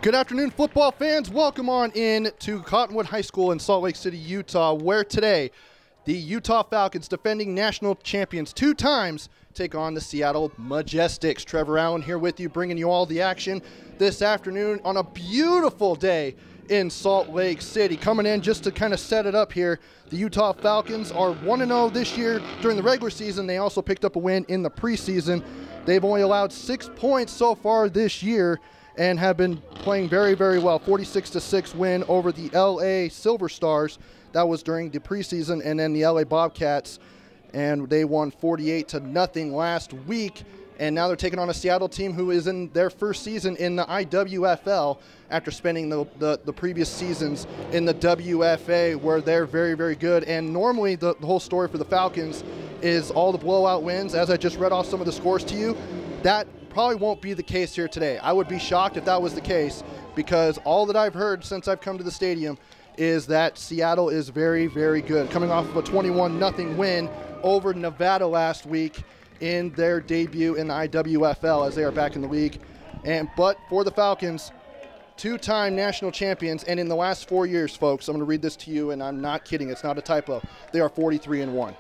Good afternoon, football fans. Welcome on in to Cottonwood High School in Salt Lake City, Utah, where today the Utah Falcons, defending national champions 2 times, take on the Seattle Majestics. Trevor Allen here with you, bringing you all the action this afternoon on a beautiful day in Salt Lake City. Coming in just to kind of set it up here, the Utah Falcons are 1-0 this year during the regular season. They also picked up a win in the preseason. They've only allowed 6 points so far this year and have been playing very, very well. 46-6 win over the LA Silver Stars. That was during the preseason, and then the LA Bobcats, and they won 48-0 last week. And now they're taking on a Seattle team who is in their first season in the IWFL after spending the previous seasons in the WFA, where they're very, very good. And normally the whole story for the Falcons is all the blowout wins. As I just read off some of the scores to you, that probably won't be the case here today. I would be shocked if that was the case, because all that I've heard since I've come to the stadium is that Seattle is very, very good. Coming off of a 21-0 win over Nevada last week in their debut in the IWFL, as they are back in the league. But for the Falcons, 2-time national champions, and in the last 4 years, folks, I'm going to read this to you, and I'm not kidding, it's not a typo, they are 43-1.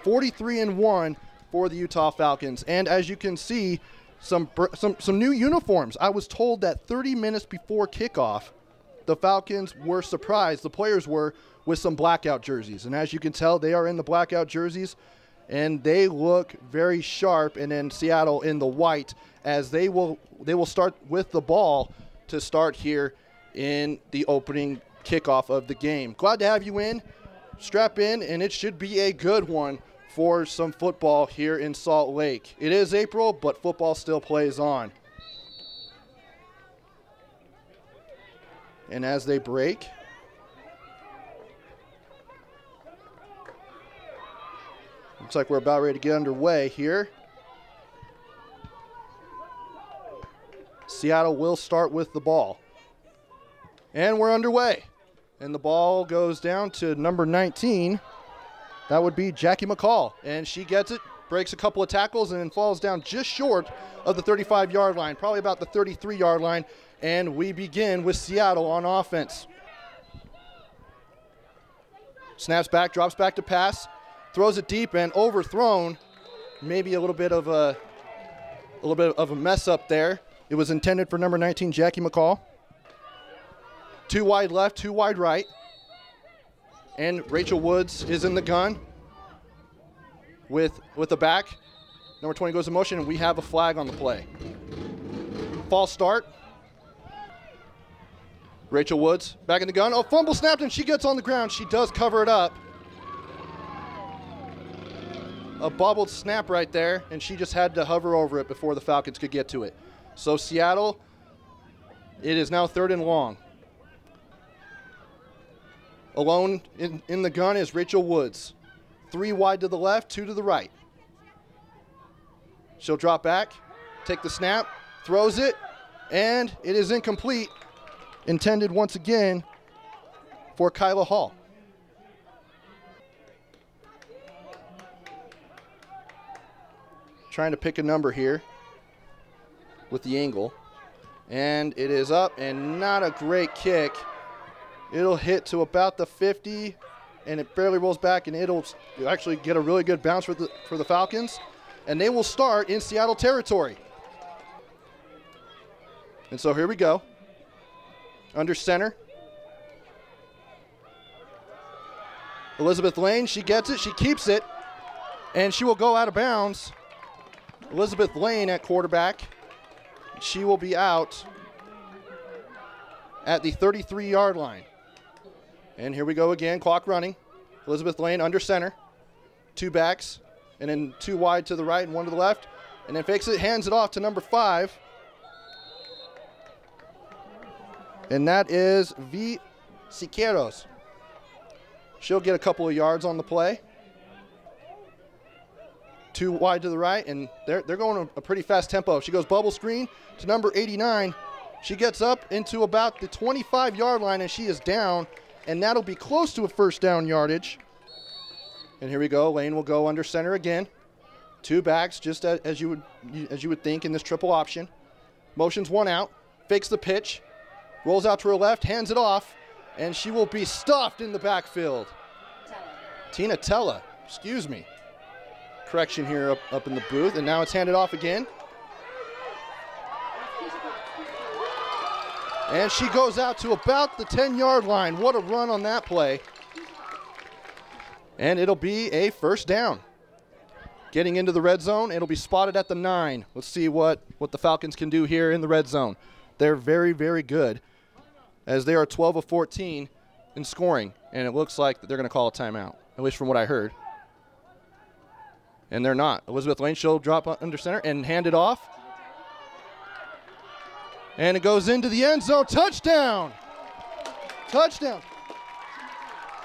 43-1 for the Utah Falcons. And as you can see, some new uniforms. I was told that 30 minutes before kickoff, the Falcons were surprised, the players were, with some blackout jerseys. And as you can tell, they are in the blackout jerseys, and they look very sharp. And then Seattle in the white, as they will start with the ball to start here in the opening kickoff of the game. Glad to have you in. Strap in, and it should be a good one for some football here in Salt Lake. It is April, but football still plays on. And as they break, looks like we're about ready to get underway here. Seattle will start with the ball. And we're underway. And the ball goes down to number 19. That would be Jackie McCall, and she gets it, breaks a couple of tackles, and then falls down just short of the 35-yard line, probably about the 33-yard line, and we begin with Seattle on offense. Snaps back, drops back to pass, throws it deep and overthrown. Maybe a little bit of a mess up there. It was intended for number 19, Jackie McCall. 2 wide left, 2 wide right. And Rachel Woods is in the gun with the back. Number 20 goes in motion, and we have a flag on the play. False start. Rachel Woods back in the gun. Oh, fumble snapped, and she gets on the ground. She does cover it up. A bobbled snap right there, and she just had to hover over it before the Falcons could get to it. So Seattle, it is now 3rd and long. Alone in the gun is Rachel Woods. 3 wide to the left, 2 to the right. She'll drop back, take the snap, throws it, and it is incomplete. Intended once again for Kyla Hall. Trying to pick a number here with the angle. And it is up, and not a great kick. It'll hit to about the 50, and it barely rolls back, and it'll actually get a really good bounce for the Falcons, and they will start in Seattle territory. And so here we go. Under center. Elizabeth Lane, she gets it, she keeps it, and she will go out of bounds. Elizabeth Lane at quarterback. She will be out at the 33-yard line. And here we go again, clock running. Elizabeth Lane under center. 2 backs, and then 2 wide to the right and 1 to the left. And then fakes it, hands it off to number 5. And that is V. Siqueiros. She'll get a couple of yards on the play. 2 wide to the right, and they're going a pretty fast tempo. She goes bubble screen to number 89. She gets up into about the 25-yard line, and she is down, and that'll be close to a 1st down yardage. And here we go. Lane will go under center again. 2 backs, just as you would think in this triple option. Motions 1 out, fakes the pitch, rolls out to her left, hands it off, and she will be stuffed in the backfield. Tina Tella, excuse me. Correction here up in the booth, and now it's handed off again. And she goes out to about the 10-yard line. What a run on that play. And it'll be a first down. Getting into the red zone, it'll be spotted at the 9. Let's see what the Falcons can do here in the red zone. They're very, very good, as they are 12 of 14 in scoring, and it looks like they're going to call a timeout, at least from what I heard. And they're not. Elizabeth Lane, she'll drop under center and hand it off. And it goes into the end zone. Touchdown! Touchdown!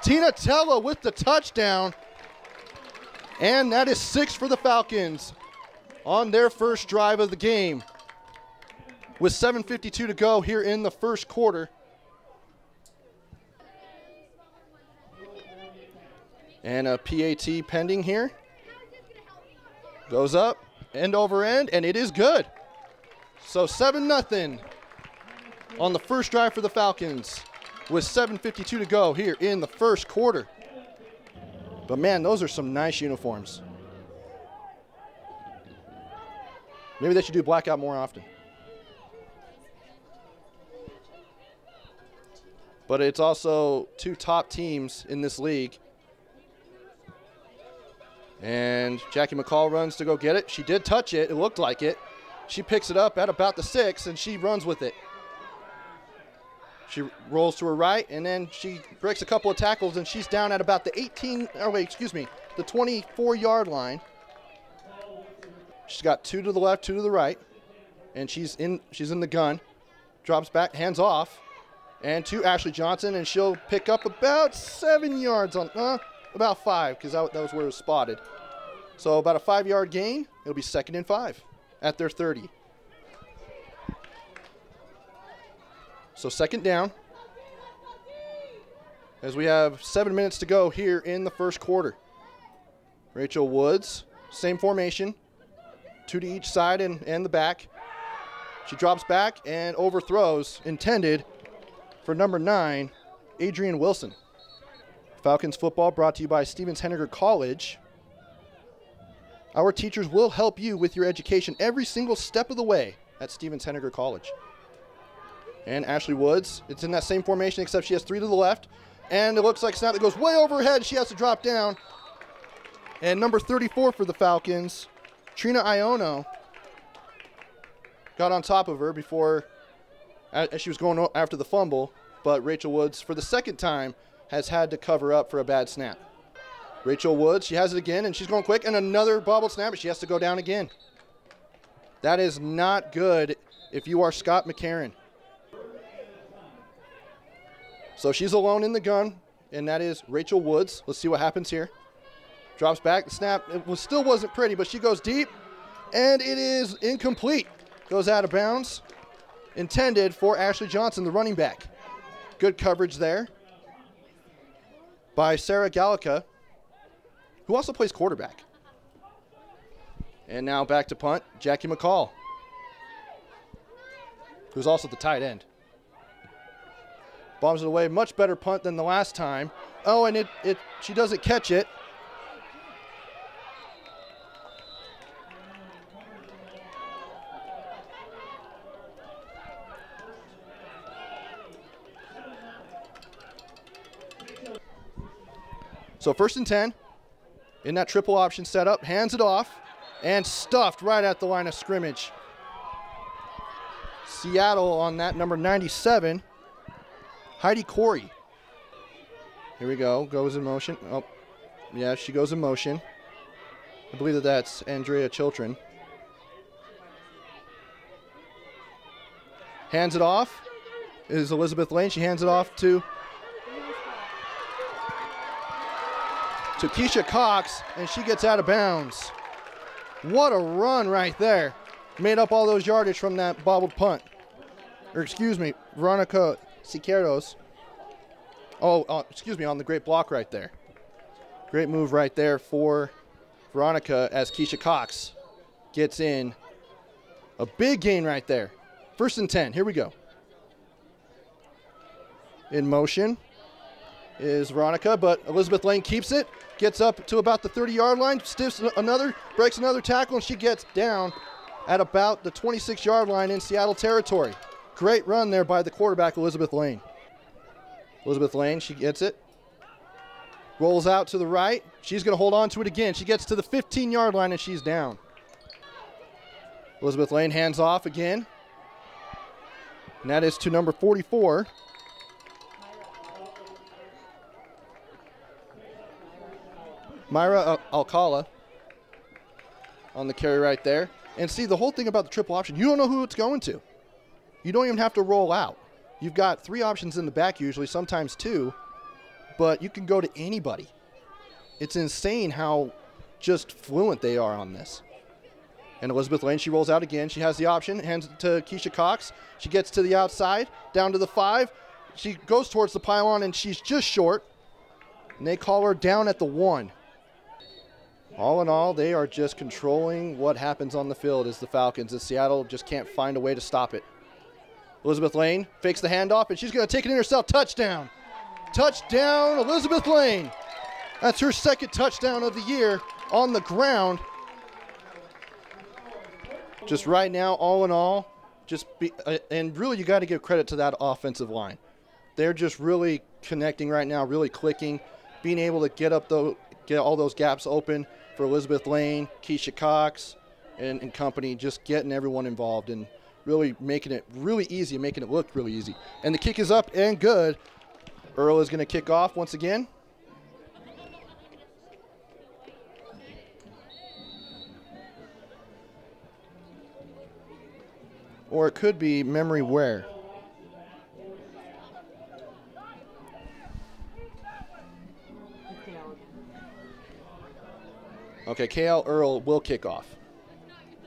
Tina Tella with the touchdown. And that is 6 for the Falcons on their first drive of the game. With 7:52 to go here in the first quarter. And a PAT pending here. Goes up, end over end, and it is good. So 7-0 on the first drive for the Falcons with 7:52 to go here in the first quarter. But man, those are some nice uniforms. Maybe they should do blackout more often. But it's also 2 top teams in this league. And Jackie McCall runs to go get it. She did touch it. It looked like it. She picks it up at about the 6, and she runs with it. She rolls to her right, and then she breaks a couple of tackles, and she's down at about the 24-yard line. She's got 2 to the left, 2 to the right, and she's in the gun. Drops back, hands off, and to Ashley Johnson, and she'll pick up about 7 yards on, about 5, because that was where it was spotted. So about a 5-yard gain. It'll be 2nd and 5 at their 30. So 2nd down, as we have 7 minutes to go here in the first quarter. Rachel Woods, same formation, 2 to each side and the back. She drops back and overthrows, intended for number 9, Adrian Wilson. Falcons football brought to you by Stevens Henniger College. Our teachers will help you with your education every single step of the way at Stevens Henniger College. And Ashley Woods, it's in that same formation except she has 3 to the left. And it looks like a snap that goes way overhead. She has to drop down. And number 34 for the Falcons, Trina Iono, got on top of her before, as she was going after the fumble. But Rachel Woods, for the 2nd time, has had to cover up for a bad snap. Rachel Woods, she has it again, and she's going quick, and another bobbled snap, but she has to go down again. That is not good if you are Scott McCarron. So she's alone in the gun, and that is Rachel Woods. Let's see what happens here. Drops back, the snap, still wasn't pretty, but she goes deep, and it is incomplete. Goes out of bounds. Intended for Ashley Johnson, the running back. Good coverage there by Sarah Gallica, who also plays quarterback. And now back to punt, Jackie McCall, who's also the tight end. Bombs it away, much better punt than the last time. Oh, and she doesn't catch it. So 1st and 10, in that triple option setup, hands it off, and stuffed right at the line of scrimmage. Seattle on that, number 97, Heidi Corey. Here we go, goes in motion. Oh, yeah, she goes in motion. I believe that's Andrea Chiltron. Hands it off is Elizabeth Lane. She hands it off to Keisha Cox, and she gets out of bounds. What a run right there. Made up all those yardage from that bobbled punt. Or excuse me, Veronica Siqueiros. On the great block right there. Great move right there for Veronica as Keisha Cox gets in. A big gain right there. 1st and 10, here we go. In motion is Veronica, but Elizabeth Lane keeps it, gets up to about the 30-yard line, stiffs another, breaks another tackle, and she gets down at about the 26-yard line in Seattle territory. Great run there by the quarterback, Elizabeth Lane. Elizabeth Lane, she gets it. Rolls out to the right. She's going to hold on to it again. She gets to the 15-yard line, and she's down. Elizabeth Lane hands off again. And that is to number 44. Myra Alcala on the carry right there. And see, the whole thing about the triple option, you don't know who it's going to. You don't even have to roll out. You've got 3 options in the back usually, sometimes 2, but you can go to anybody. It's insane how just fluent they are on this. And Elizabeth Lane, she rolls out again. She has the option, hands it to Keisha Cox. She gets to the outside, down to the 5. She goes towards the pylon, and she's just short. And they call her down at the 1. All in all, they are just controlling what happens on the field as the Falcons, as Seattle just can't find a way to stop it. Elizabeth Lane fakes the handoff, and she's going to take it in herself. Touchdown. Touchdown, Elizabeth Lane. That's her 2nd touchdown of the year on the ground. Just right now, all in all, and really you got to give credit to that offensive line. They're just really connecting right now, really clicking, being able to get all those gaps open for Elizabeth Lane, Keisha Cox, and company, just getting everyone involved and really making it really easy, making it look really easy. And the kick is up and good. Earl is going to kick off once again. Or it could be Memory Ware. Okay, KL Earl will kick off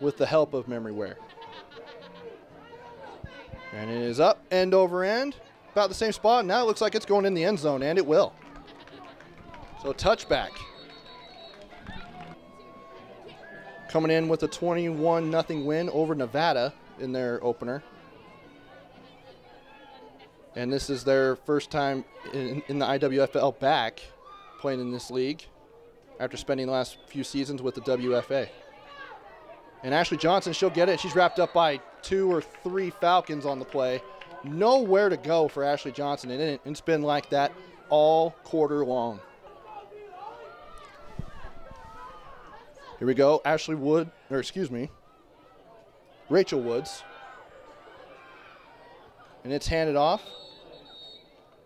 with the help of Memory Ware. And it is up, end over end, about the same spot. Now it looks like it's going in the end zone, and it will. So touchback. Coming in with a 21-0 win over Nevada in their opener. And this is their first time in the IWFL back playing in this league after spending the last few seasons with the WFA. And Ashley Johnson, she'll get it. She's wrapped up by 2 or 3 Falcons on the play. Nowhere to go for Ashley Johnson, and it's been like that all quarter long. Here we go, Rachel Woods. And it's handed off.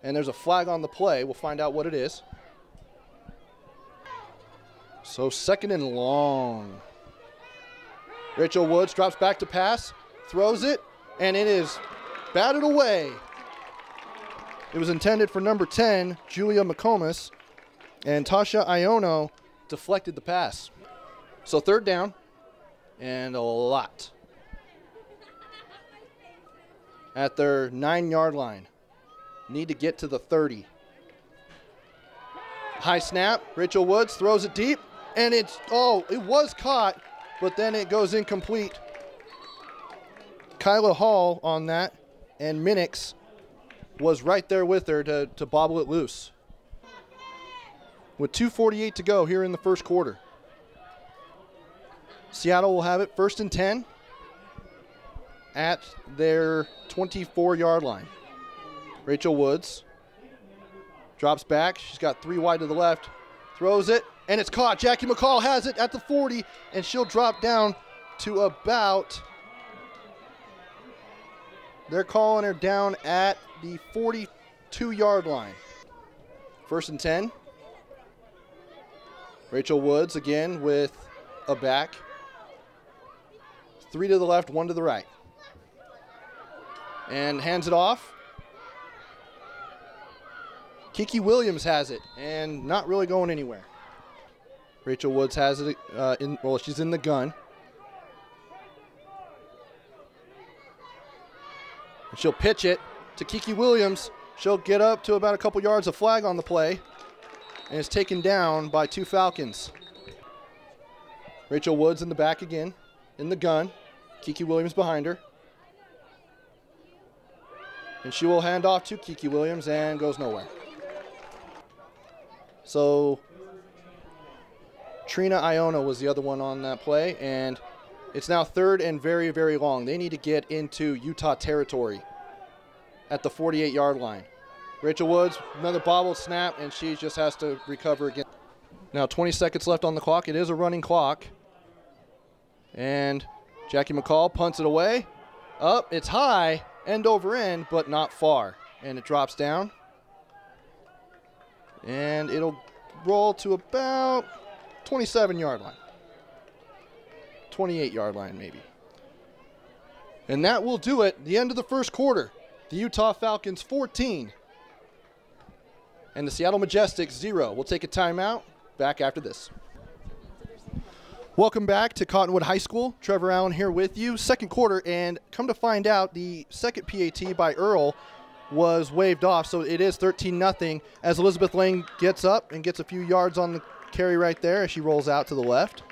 And there's a flag on the play. We'll find out what it is. So 2nd and long. Rachel Woods drops back to pass, throws it, and it is batted away. It was intended for number 10, Julia McComas, and Tasha Iono deflected the pass. So 3rd down, and a lot. At their 9-yard line. Need to get to the 30. High snap, Rachel Woods throws it deep, and it was caught, but then it goes incomplete. Kyla Hall on that, and Minix was right there with her to bobble it loose. With 2:48 to go here in the first quarter. Seattle will have it 1st and 10 at their 24-yard line. Rachel Woods drops back. She's got 3 wide to the left, throws it, and it's caught. Jackie McCall has it at the 40, and she'll drop down to about, they're calling her down at the 42-yard line. 1st and 10. Rachel Woods again with a back. 3 to the left, 1 to the right. And hands it off. Kiki Williams has it, and not really going anywhere. Rachel Woods has it, she's in the gun. And she'll pitch it to Kiki Williams. She'll get up to about a couple yards of flag on the play, and is taken down by 2 Falcons. Rachel Woods in the back again, in the gun. Kiki Williams behind her. And she will hand off to Kiki Williams and goes nowhere. So Trina Iona was the other one on that play, and it's now 3rd and very, very long. They need to get into Utah territory at the 48-yard line. Rachel Woods, another bobble snap, and she just has to recover again. Now 20 seconds left on the clock. It is a running clock. And Jackie McCall punts it away. Up, it's high, end over end, but not far. And it drops down. And it'll roll to about 27-yard line. 28-yard line, maybe. And that will do it. The end of the first quarter. The Utah Falcons 14. And the Seattle Majestics 0. We'll take a timeout. Back after this. Welcome back to Cottonwood High School. Trevor Allen here with you. Second quarter, and come to find out, the second PAT by Earl was waved off, so it is 13-0 as Elizabeth Lane gets up and gets a few yards on the carry right there as she rolls out to the left.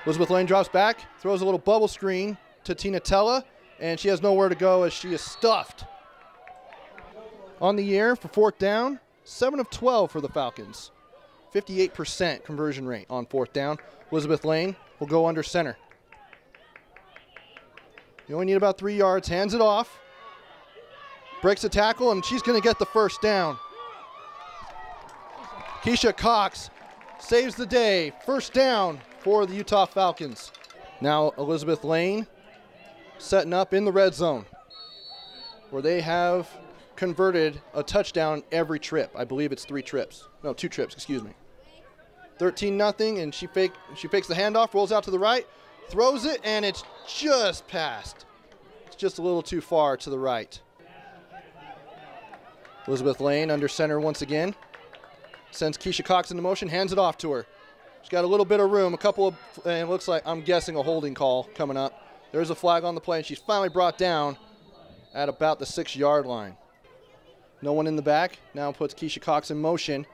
Elizabeth Lane drops back, throws a little bubble screen to Tina Tella, and she has nowhere to go as she is stuffed. On the year for 4th down, 7 of 12 for the Falcons. 58% conversion rate on 4th down. Elizabeth Lane will go under center. You only need about 3 yards, hands it off. Breaks a tackle, and she's going to get the first down. Keisha Cox saves the day. First down for the Utah Falcons. Now Elizabeth Lane setting up in the red zone where they have converted a touchdown every trip. I believe it's 2 trips, excuse me. 13-0, and she fakes the handoff, rolls out to the right, throws it, and it's just passed. It's just a little too far to the right. Elizabeth Lane under center once again. Sends Keisha Cox into motion, hands it off to her. She's got a little bit of room, and it looks like, I'm guessing, a holding call coming up. There's a flag on the play, and she's finally brought down at about the 6-yard line. No one in the back. Now puts Keisha Cox in motion.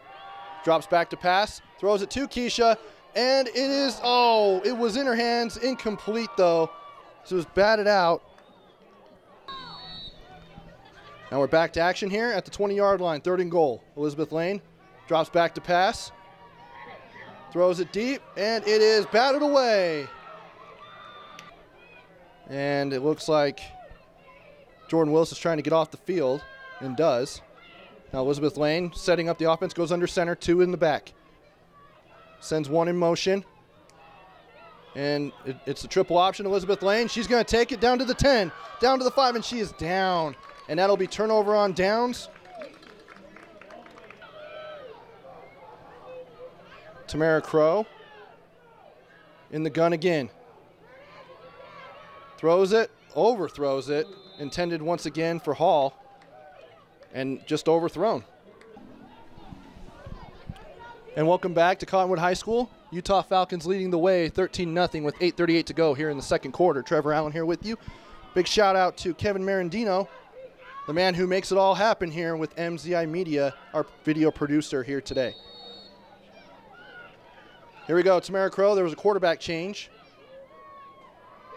Drops back to pass, throws it to Keisha, and it was in her hands, incomplete though. So it was batted out. Now we're back to action here at the 20-yard line, 3rd and goal. Elizabeth Lane drops back to pass. Throws it deep, and it is batted away. And it looks like Jordan Willis is trying to get off the field, and does. Now Elizabeth Lane setting up the offense, goes under center, 2 in the back. Sends 1 in motion. And it's the triple option, Elizabeth Lane. She's going to take it down to the 10, down to the 5, and she is down. And that'll be turnover on downs. Tamara Crow in the gun again. Throws it, overthrows it, intended once again for Hall, and just overthrown. And welcome back to Cottonwood High School. Utah Falcons leading the way 13-0 with 8:38 to go here in the second quarter. Trevor Allen here with you. Big shout out to Kevin Marandino, the man who makes it all happen here with MZI Media, our video producer here today. Here we go, Tamara Crow. There was a quarterback change.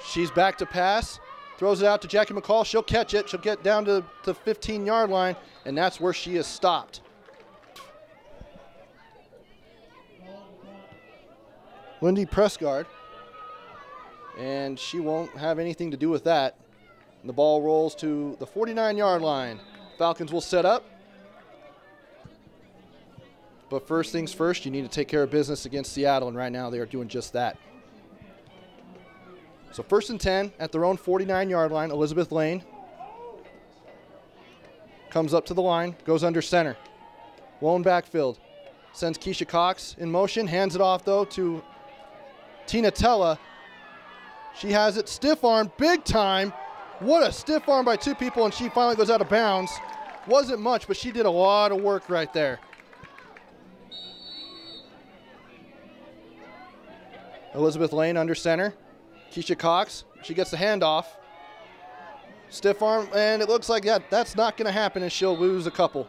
She's back to pass. Throws it out to Jackie McCall. She'll catch it. She'll get down to the 15-yard line, and that's where she is stopped. Lindy Prescott, and she won't have anything to do with that. And the ball rolls to the 49-yard line. Falcons will set up. But first things first, you need to take care of business against Seattle, and right now they are doing just that. So 1st and 10 at their own 49-yard line. Elizabeth Lane comes up to the line, goes under center. Lone backfield. Sends Keisha Cox in motion, hands it off though to Tina Tella. She has it, stiff arm, big time. What a stiff arm by 2 people, and she finally goes out of bounds. Wasn't much, but she did a lot of work right there. Elizabeth Lane under center. Keisha Cox, she gets the handoff. Stiff arm, and it looks like that's not going to happen, and she'll lose a couple.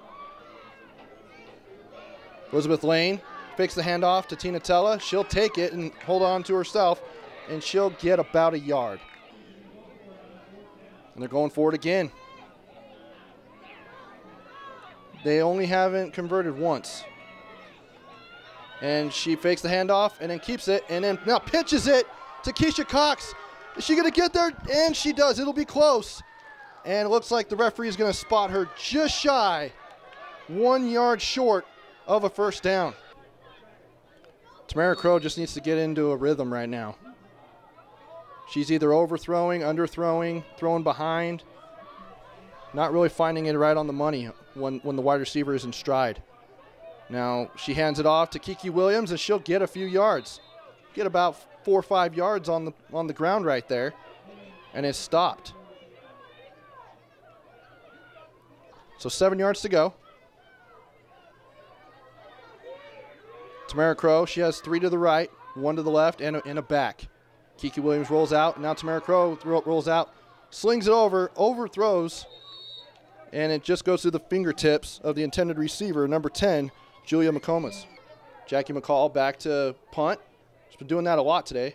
Elizabeth Lane fakes the handoff to Tina Tella. She'll take it and hold on to herself, and she'll get about a yard. And they're going for it again. They only haven't converted once. And she fakes the handoff and then keeps it, and then now pitches it to Keisha Cox. Is she going to get there? And she does. It'll be close. And it looks like the referee is going to spot her just shy, 1 yard short of a first down. Tamara Crow just needs to get into a rhythm right now. She's either overthrowing, underthrowing, throwing behind. Not really finding it right on the money when the wide receiver is in stride. Now she hands it off to Kiki Williams, and she'll get a few yards. Get about 4 or 5 yards on the ground right there, and it's stopped. So 7 yards to go. Tamara Crow, she has 3 to the right, 1 to the left, and a back. Kiki Williams rolls out. Now Tamara Crow rolls out, slings it over, overthrows, and it just goes through the fingertips of the intended receiver, number 10, Julia McComas. Jackie McCall back to punt. She's been doing that a lot today.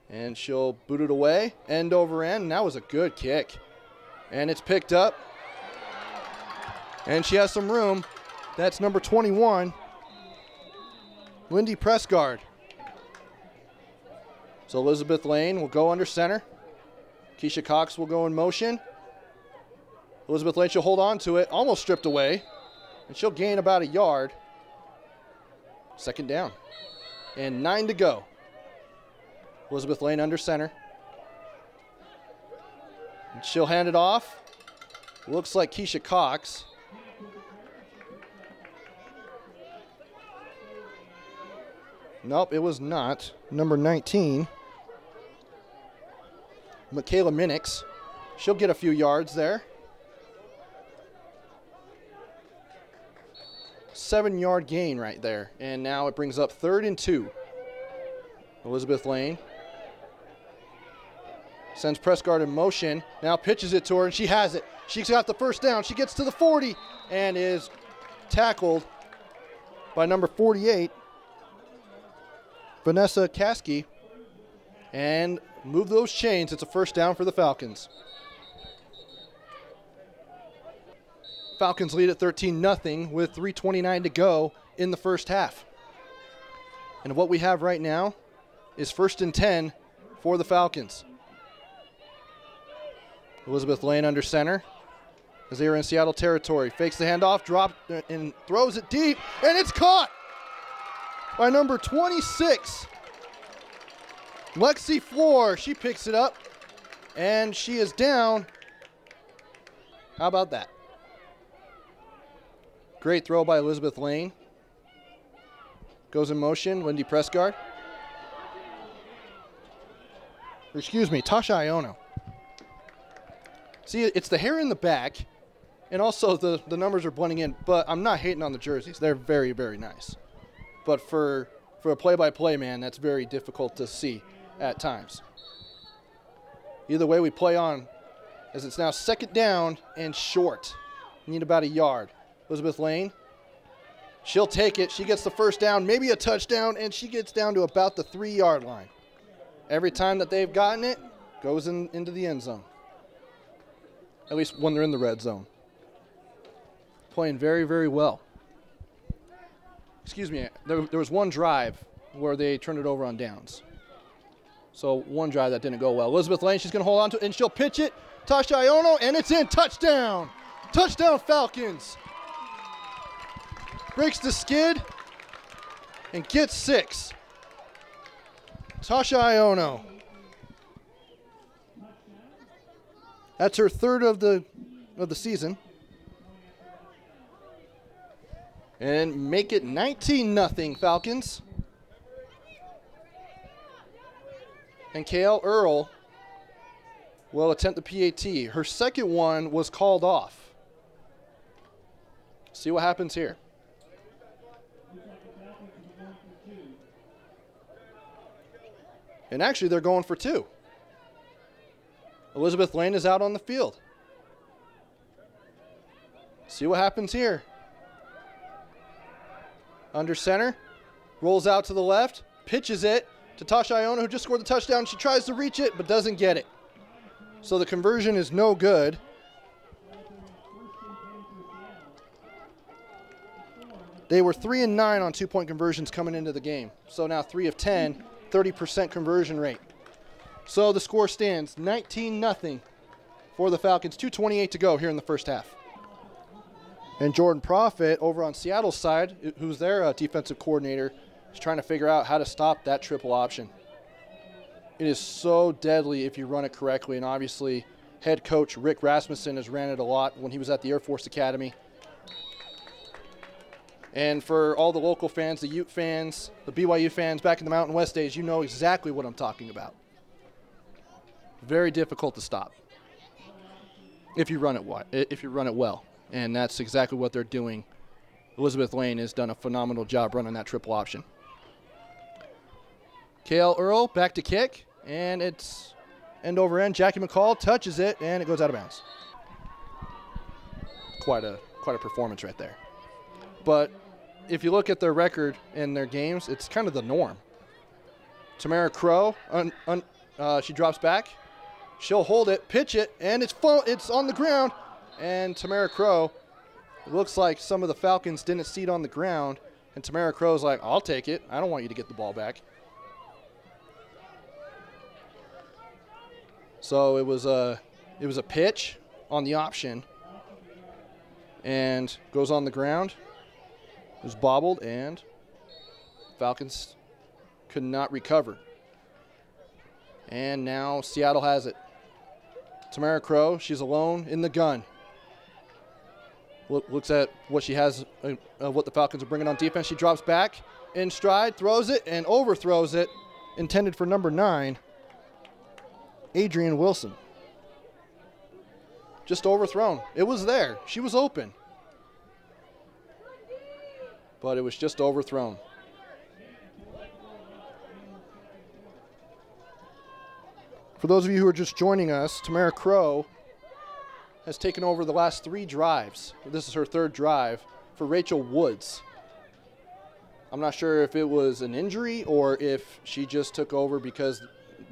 And she'll boot it away, end over end, and that was a good kick. And it's picked up. And she has some room. That's number 21, Lindy Presgard. So Elizabeth Lane will go under center. Keisha Cox will go in motion. Elizabeth Lane, she'll hold on to it, almost stripped away, and she'll gain about a yard. Second down. And 9 to go. Elizabeth Lane under center. And she'll hand it off. Looks like Keisha Cox. Nope, it was not. Number 19, Michaela Minix. She'll get a few yards there. 7-yard gain right there. And now it brings up 3rd and 2. Elizabeth Lane sends Prescott in motion. Now pitches it to her, and she has it. She's got the first down. She gets to the 40 and is tackled by number 48, Vanessa Caskey, and move those chains. It's a first down for the Falcons. Falcons lead at 13-0 with 3:29 to go in the first half. And what we have right now is 1st and 10 for the Falcons. Elizabeth Lane under center as they are in Seattle territory. Fakes the handoff, drops, and throws it deep, and it's caught by number 26, Lexi Floor. She picks it up, and she is down. How about that? Great throw by Elizabeth Lane. Goes in motion, Lindy Prescott. Excuse me, Tasha Iono. See, it's the hair in the back, and also the numbers are blending in, but I'm not hating on the jerseys. They're very, very nice. But for a play-by-play man, that's very difficult to see at times. Either way, we play on, as it's now 2nd down and short. Need about a yard. Elizabeth Lane, she'll take it. She gets the first down, maybe a touchdown, and she gets down to about the 3-yard line. Every time that they've gotten it, goes into the end zone. At least when they're in the red zone. Playing very, very well. Excuse me, there was one drive where they turned it over on downs. So one drive that didn't go well. Elizabeth Lane, she's going to hold on to it, and she'll pitch it. Tasha Iono, and it's in. Touchdown. Touchdown, Falcons. Breaks the skid and gets 6. Tasha Iono. That's her 3rd of the season. And make it 19-0 Falcons. And Kale Earl will attempt the PAT. Her second one was called off. See what happens here. And actually, they're going for 2. Elizabeth Lane is out on the field. See what happens here. Under center. Rolls out to the left. Pitches it to Tasha Iona, who just scored the touchdown. She tries to reach it, but doesn't get it. So the conversion is no good. They were 3 and 9 on 2-point conversions coming into the game. So now 3 of 10, 30% conversion rate. So the score stands 19-0 for the Falcons. 2:28 to go here in the first half. And Jordan Profit over on Seattle's side, who's their defensive coordinator, is trying to figure out how to stop that triple option. It is so deadly if you run it correctly, and obviously head coach Rick Rasmussen has ran it a lot when he was at the Air Force Academy. And for all the local fans, the Ute fans, the BYU fans back in the Mountain West days, you know exactly what I'm talking about. Very difficult to stop if you run it well. And that's exactly what they're doing. Elizabeth Lane has done a phenomenal job running that triple option. KL Earl back to kick, and it's end over end. Jackie McCall touches it, and it goes out of bounds. Quite a performance right there. But if you look at their record in their games, it's kind of the norm. Tamara Crow, she drops back. She'll hold it, pitch it, and it's on the ground. And Tamara Crow, it looks like some of the Falcons didn't see it on the ground. And Tamara Crow's like, I'll take it. I don't want you to get the ball back. So it was a pitch on the option. And goes on the ground. It was bobbled, and Falcons could not recover. And now Seattle has it. Tamara Crow, she's alone in the gun. Looks at what she has, what the Falcons are bringing on defense. She drops back in stride, throws it, and overthrows it. Intended for number 9, Adrian Wilson. Just overthrown. It was there. She was open. But it was just overthrown. For those of you who are just joining us, Tamara Crow has taken over the last 3 drives. This is her 3rd drive for Rachel Woods. I'm not sure if it was an injury or if she just took over because it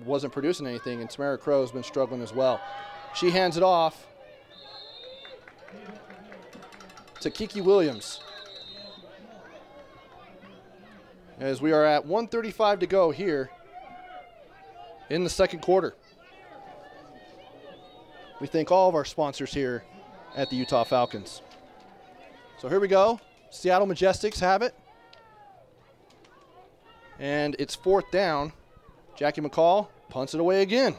wasn't producing anything, and Tamara Crow has been struggling as well. She hands it off to Kiki Williams. As we are at 1:35 to go here in the second quarter. We thank all of our sponsors here at the Utah Falcons. So here we go. Seattle Majestics have it. And it's 4th down. Jackie McCall punts it away again.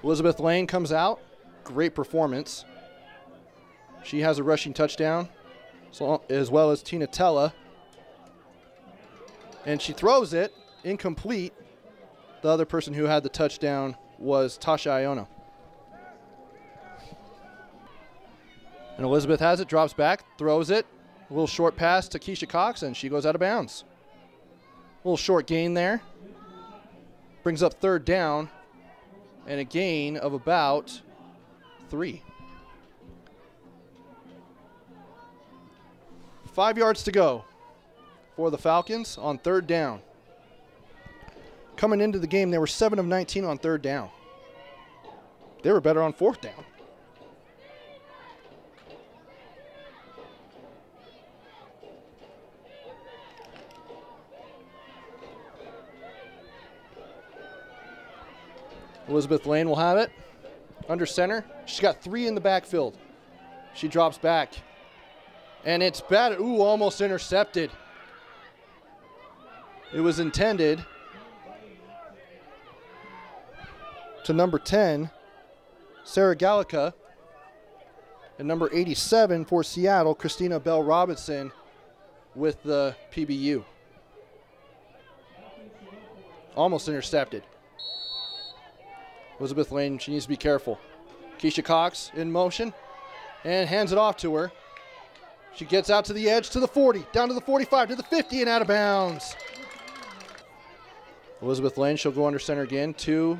Elizabeth Lane comes out. Great performance. She has a rushing touchdown, so, as well as Tina Tella. And she throws it incomplete. The other person who had the touchdown was Tasha Iona. And Elizabeth has it, drops back, throws it. A little short pass to Keisha Cox, and she goes out of bounds. A little short gain there. Brings up 3rd down, and a gain of about 3. 5 yards to go for the Falcons on 3rd down. Coming into the game, they were 7 of 19 on 3rd down. They were better on 4th down. Elizabeth Lane will have it. Under center. She's got 3 in the backfield. She drops back. And it's bad. Ooh, almost intercepted. It was intended to number 10, Sarah Gallica, and number 87 for Seattle, Christina Bell Robinson with the PBU. Almost intercepted. Elizabeth Lane, she needs to be careful. Keisha Cox in motion and hands it off to her. She gets out to the edge, to the 40, down to the 45, to the 50, and out of bounds. Elizabeth Lane, she'll go under center again, 2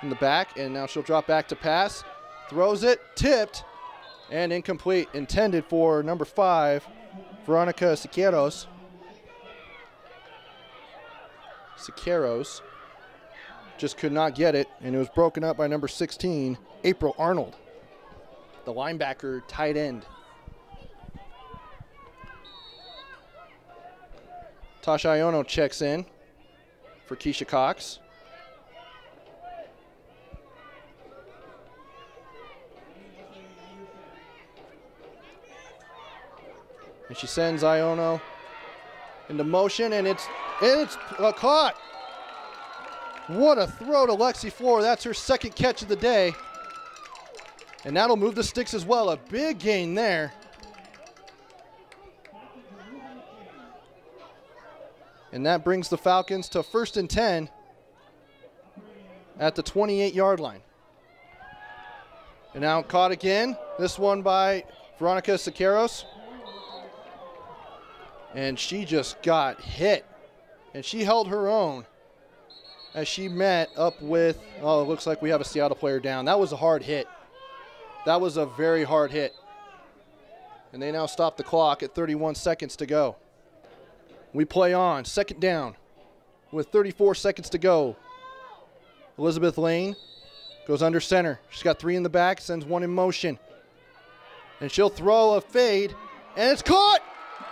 in the back, and now she'll drop back to pass. Throws it, tipped, And incomplete, intended for number 5, Veronica Siqueiros. Siqueiros just could not get it, and it was broken up by number 16, April Arnold, the linebacker tight end. Tasha Iono checks in for Keisha Cox. And she sends Iono into motion, and it's caught. What a throw to Lexi Floor. That's her second catch of the day. And that'll move the sticks as well. A big gain there. And that brings the Falcons to 1st and 10 at the 28-yard line. And now caught again. This one by Veronica Siqueiros. And she just got hit. And she held her own as she met up with, oh, it looks like we have a Seattle player down. That was a hard hit. That was a very hard hit. And they now stop the clock at 31 seconds to go. We play on, 2nd down with 34 seconds to go. Elizabeth Lane goes under center. She's got 3 in the back, sends 1 in motion. And she'll throw a fade, and it's caught!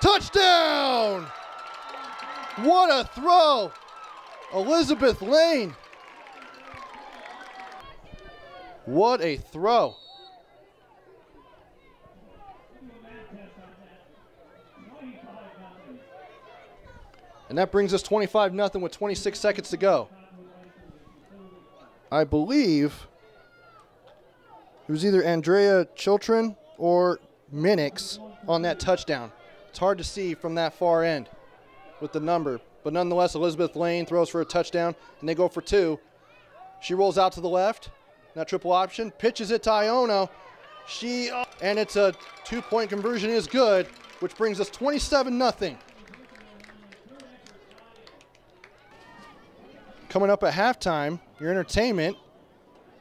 Touchdown! What a throw! Elizabeth Lane. What a throw. And that brings us 25-0 with 26 seconds to go. I believe it was either Andrea Chiltrin or Minix on that touchdown. It's hard to see from that far end with the number. But nonetheless, Elizabeth Lane throws for a touchdown, and they go for 2. She rolls out to the left. Now triple option. Pitches it to Iono. And it's a 2-point conversion is good, which brings us 27-0. Coming up at halftime, your entertainment,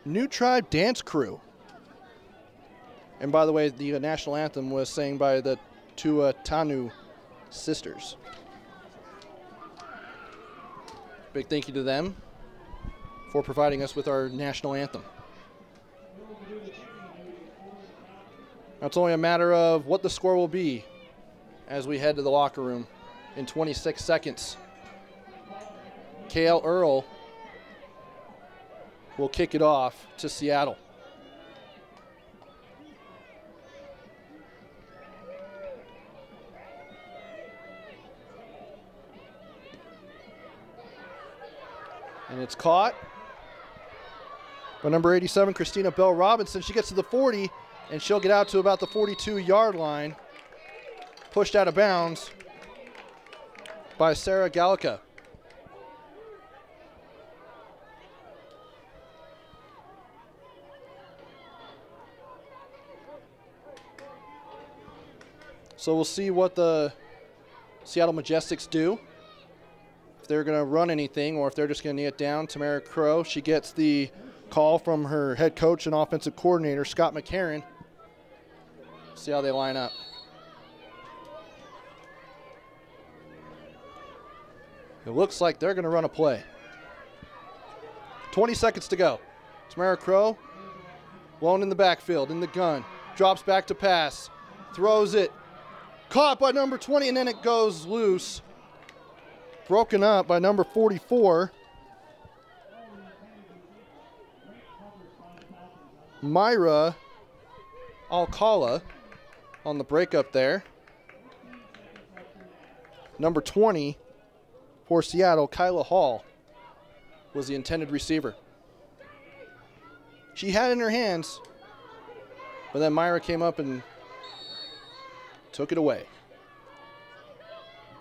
New Tribe Dance Crew. And by the way, the national anthem was sang by the Tuatanu sisters. Big thank you to them for providing us with our national anthem. Now it's only a matter of what the score will be as we head to the locker room in 26 seconds. KL Earl will kick it off to Seattle. And it's caught by number 87, Christina Bell Robinson. She gets to the 40, and she'll get out to about the 42-yard line. Pushed out of bounds by Sarah Gallica. So we'll see what the Seattle Majestics do. If they're going to run anything or if they're just going to knee it down. Tamara Crow, she gets the call from her head coach and offensive coordinator, Scott McCarron. See how they line up. It looks like they're going to run a play. 20 seconds to go. Tamara Crow, blown in the backfield, in the gun. Drops back to pass. Throws it. Caught by number 20, and then it goes loose. Broken up by number 44. Myra Alcala on the breakup there. Number 20 for Seattle, Kyla Hall, was the intended receiver. She had it in her hands, but then Myra came up and took it away.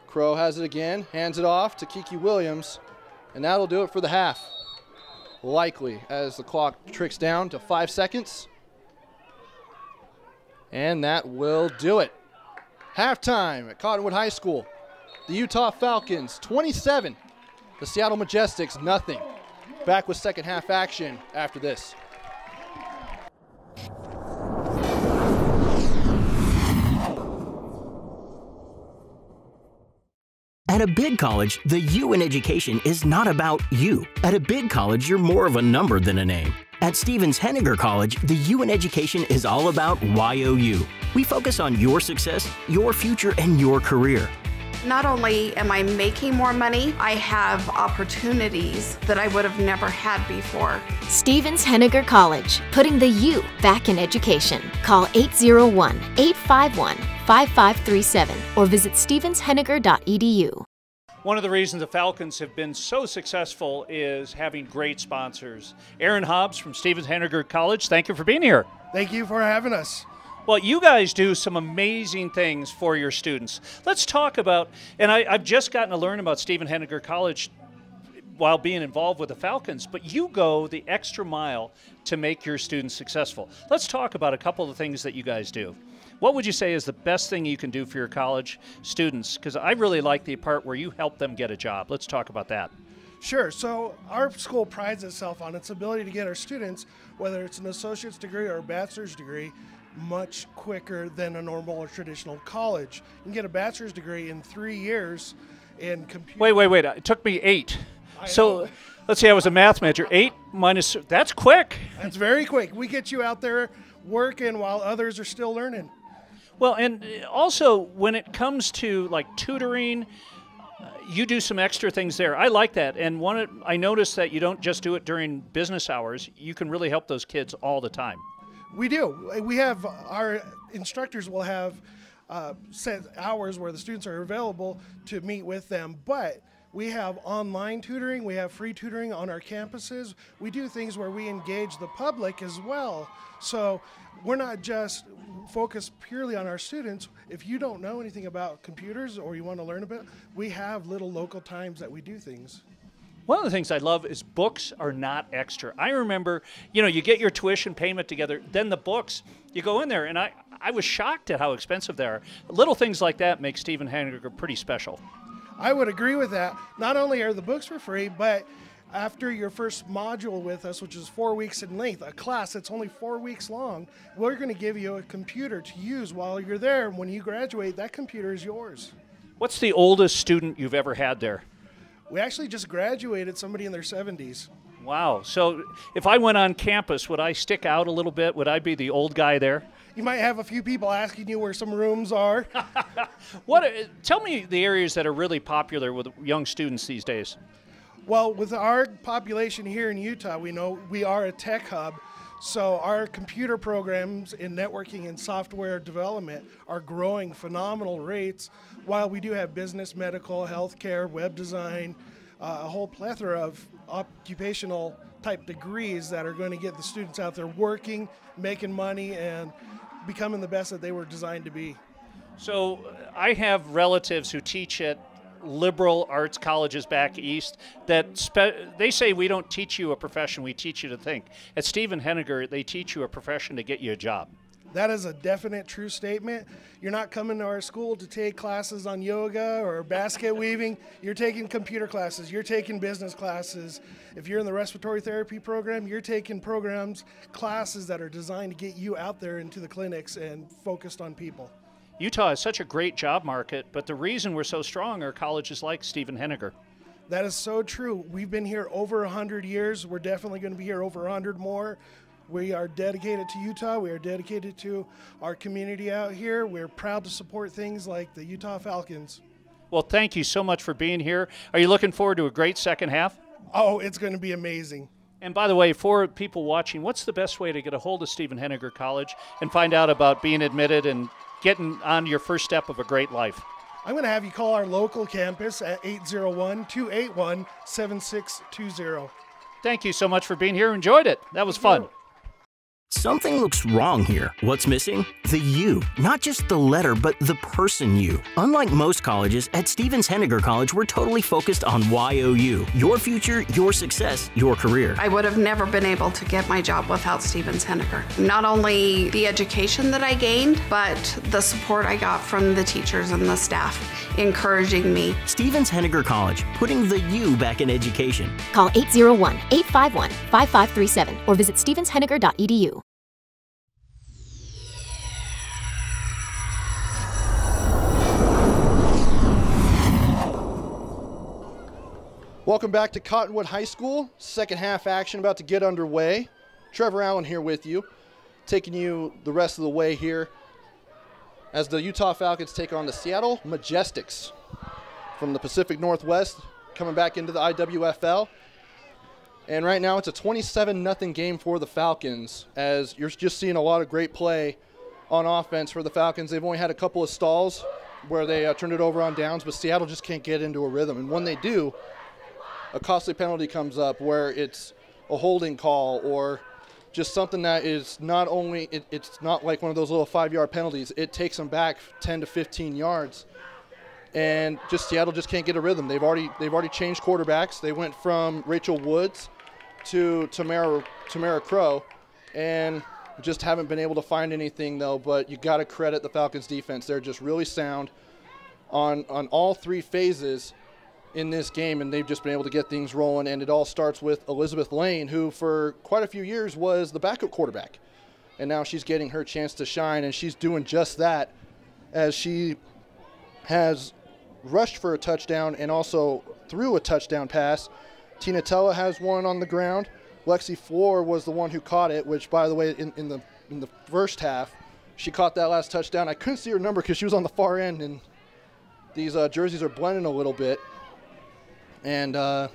Crow has it again, hands it off to Kiki Williams, and that'll do it for the half. Likely, as the clock tricks down to 5 seconds. And that will do it. Halftime at Cottonwood High School. The Utah Falcons 27, the Seattle Majestics nothing. Back with second half action after this. At a big college, the U in education is not about you. At a big college, you're more of a number than a name. At Stevens Henniger College, the U in education is all about YOU. We focus on your success, your future, and your career. Not only am I making more money, I have opportunities that I would have never had before. Stevens Henniger College, putting the U back in education. Call 801-851-5537 or visit stevenshenniger.edu. One of the reasons the Falcons have been so successful is having great sponsors. Aaron Hobbs from Stevens Henniger College, thank you for being here. Thank you for having us. Well, you guys do some amazing things for your students. Let's talk about, and I've just gotten to learn about Stevens Henniger College while being involved with the Falcons, but you go the extra mile to make your students successful. Let's talk about a couple of the things that you guys do. What would you say is the best thing you can do for your college students? Because I really like the part where you help them get a job. Let's talk about that. Sure. So our school prides itself on its ability to get our students, whether it's an associate's degree or a bachelor's degree, much quicker than a normal or traditional college. You can get a bachelor's degree in 3 years in computer. Wait. It took me 8. So let's see, I was a math major. 8 minus, that's quick. That's very quick. We get you out there working while others are still learning. Well, and also when it comes to like tutoring, you do some extra things there. I like that. And I noticed that you don't just do it during business hours. You can really help those kids all the time. We do. We have our instructors will have set hours where the students are available to meet with them, but we have online tutoring, we have free tutoring on our campuses. We do things where we engage the public as well. So we're not just focused purely on our students. If you don't know anything about computers or you want to learn about it, we have little local times that we do things. One of the things I love is books are not extra. I remember, you get your tuition payment together, then the books, you go in there, and I was shocked at how expensive they are. Little things like that make Stevens Henniger pretty special. I would agree with that. Not only are the books for free, but after your first module with us, which is 4 weeks in length, a class that's only 4 weeks long, we're going to give you a computer to use while you're there. When you graduate, that computer is yours. What's the oldest student you've ever had there? We actually just graduated somebody in their 70s. Wow. So if I went on campus, would I stick out a little bit? Would I be the old guy there? You might have a few people asking you where some rooms are. Tell me the areas that are really popular with young students these days. Well, with our population here in Utah, we know we are a tech hub. So our computer programs in networking and software development are growing phenomenal rates, while we do have business, medical, healthcare, web design, a whole plethora of occupational type degrees that are going to get the students out there working, making money, and becoming the best that they were designed to be. So I have relatives who teach at liberal arts colleges back east that they say we don't teach you a profession, we teach you to think. At Stevens Henniger, they teach you a profession to get you a job. That is a definite true statement. You're not coming to our school to take classes on yoga or basket weaving. You're taking computer classes. You're taking business classes. If you're in the respiratory therapy program, you're taking classes that are designed to get you out there into the clinics and focused on people. Utah is such a great job market, but the reason we're so strong are colleges like Stevens Henniger. That is so true. We've been here over 100 years. We're definitely going to be here over 100 more. We are dedicated to Utah. We are dedicated to our community out here. We're proud to support things like the Utah Falcons. Well, thank you so much for being here. Are you looking forward to a great second half? Oh, it's going to be amazing. And by the way, for people watching, what's the best way to get a hold of Stevens Henniger College and find out about being admitted and getting on your first step of a great life? I'm going to have you call our local campus at 801-281-7620. Thank you so much for being here. Enjoyed it. That was fun. Something looks wrong here. What's missing? The U. Not just the letter, but the person U. Unlike most colleges, at Stevens Henniger College, we're totally focused on YOU. Your future, your success, your career. I would have never been able to get my job without Stevens Henniger. Not only the education that I gained, but the support I got from the teachers and the staff encouraging me. Stevens Henniger College, putting the U back in education. Call 801-851-5537 or visit stevenshenniger.edu. Welcome back to Cottonwood High School. Second half action about to get underway. Trevor Allen here with you, taking you the rest of the way here as the Utah Falcons take on the Seattle Majestics from the Pacific Northwest, coming back into the IWFL. And right now it's a 27-0 game for the Falcons, as you're just seeing a lot of great play on offense for the Falcons. They've only had a couple of stalls where they turned it over on downs, but Seattle just can't get into a rhythm. And when they do, a costly penalty comes up where it's a holding call or just something that is not only, it's not like one of those little 5-yard penalties. It takes them back 10 to 15 yards. And just Seattle just can't get a rhythm. They've already changed quarterbacks. They went from Rachel Woods to Tamara Crow, and just haven't been able to find anything though. But you got to credit the Falcons defense. They're just really sound on all three phases in this game, and they've just been able to get things rolling. And it all starts with Elizabeth Lane, who for quite a few years was the backup quarterback, and now she's getting her chance to shine, and she's doing just that, as she has rushed for a touchdown and also threw a touchdown pass. Tina Tella has one on the ground. Lexi Floor was the one who caught it, which, by the way, in the first half, she caught that last touchdown. I couldn't see her number because she was on the far end, and these jerseys are blending a little bit. And, I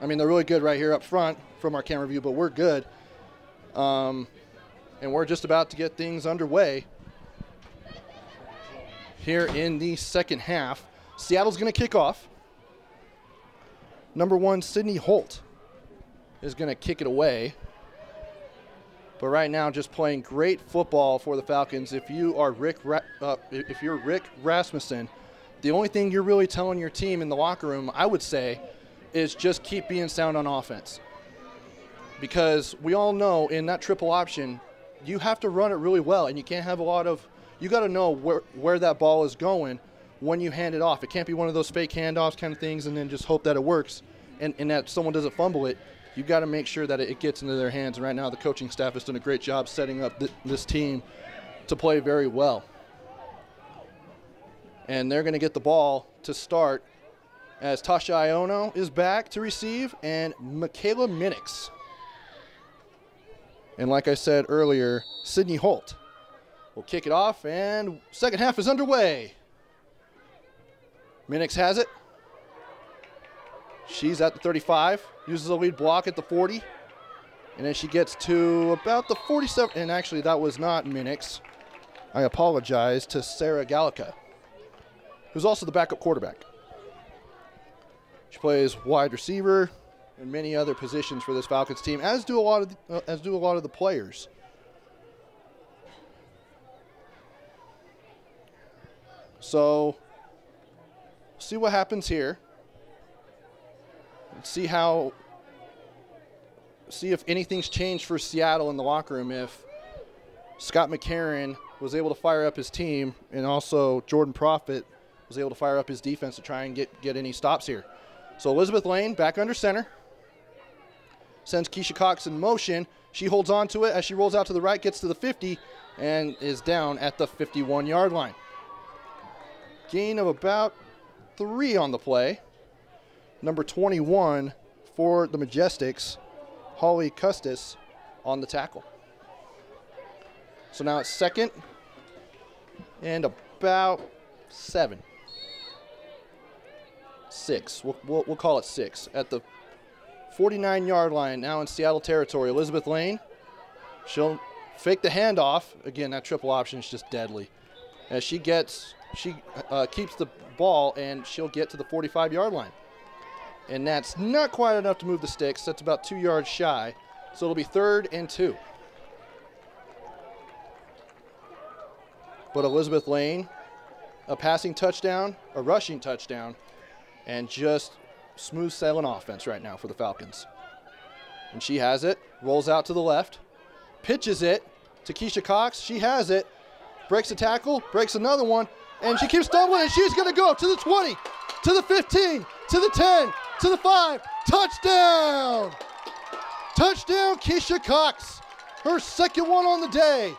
mean, they're really good right here up front from our camera view, but we're good. And we're just about to get things underway here in the second half. Seattle's going to kick off. Number 1, Sydney Holt is going to kick it away. But right now, just playing great football for the Falcons. If you are Rick Rasmussen, the only thing you're really telling your team in the locker room, I would say, is just keep being sound on offense. Because we all know in that triple option, you have to run it really well, and you can't have a lot of, you got to know where that ball is going when you hand it off. It can't be one of those fake handoffs kind of things and then just hope that it works and that someone doesn't fumble it. You got to make sure that it gets into their hands. And right now, the coaching staff has done a great job setting up this team to play very well. And they're going to get the ball to start as Tasha Iono is back to receive, and Michaela Minix. And like I said earlier, Sydney Holt will kick it off, and second half is underway. Minix has it. She's at the 35, uses a lead block at the 40, and then she gets to about the 47, and actually that was not Minix. I apologize to Sarah Gallica, who's also the backup quarterback. She plays wide receiver and many other positions for this Falcons team, as do a lot of the players. So, see what happens here. See if anything's changed for Seattle in the locker room. If Scott McCarron was able to fire up his team, and also Jordan Profit was able to fire up his defense to try and get any stops here. So Elizabeth Lane back under center. Sends Keisha Cox in motion. She holds on to it as she rolls out to the right, gets to the 50, and is down at the 51-yard line. Gain of about 3 on the play. Number 21 for the Majestics, Holly Custis, on the tackle. So now it's second and about 7. 6. We'll call it 6 at the 49-yard line. Now in Seattle territory, Elizabeth Lane. She'll fake the handoff. Again, that triple option is just deadly. As she keeps the ball, and she'll get to the 45-yard line. And that's not quite enough to move the sticks. That's about 2 yards shy. So it'll be 3rd and 2. But Elizabeth Lane, a passing touchdown, a rushing touchdown, and just smooth sailing offense right now for the Falcons. And she has it, rolls out to the left, pitches it to Keisha Cox. She has it, breaks a tackle, breaks another one, and she keeps stumbling, and she's going to go to the 20, to the 15, to the 10, to the 5. Touchdown! Touchdown, Keisha Cox. Her second one on the day.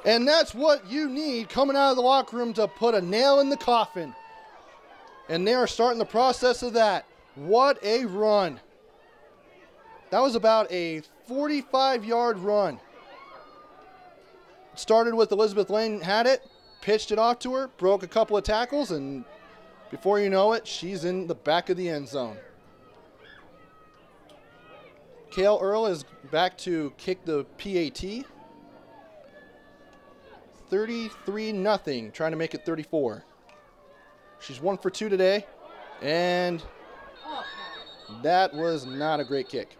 And that's what you need coming out of the locker room to put a nail in the coffin. And they are starting the process of that. What a run. That was about a 45-yard run. Started with Elizabeth Lane, had it, pitched it off to her, broke a couple of tackles, and before you know it, she's in the back of the end zone. Kale Earl is back to kick the PAT. 33-0, trying to make it 34. She's 1 for 2 today, and that was not a great kick.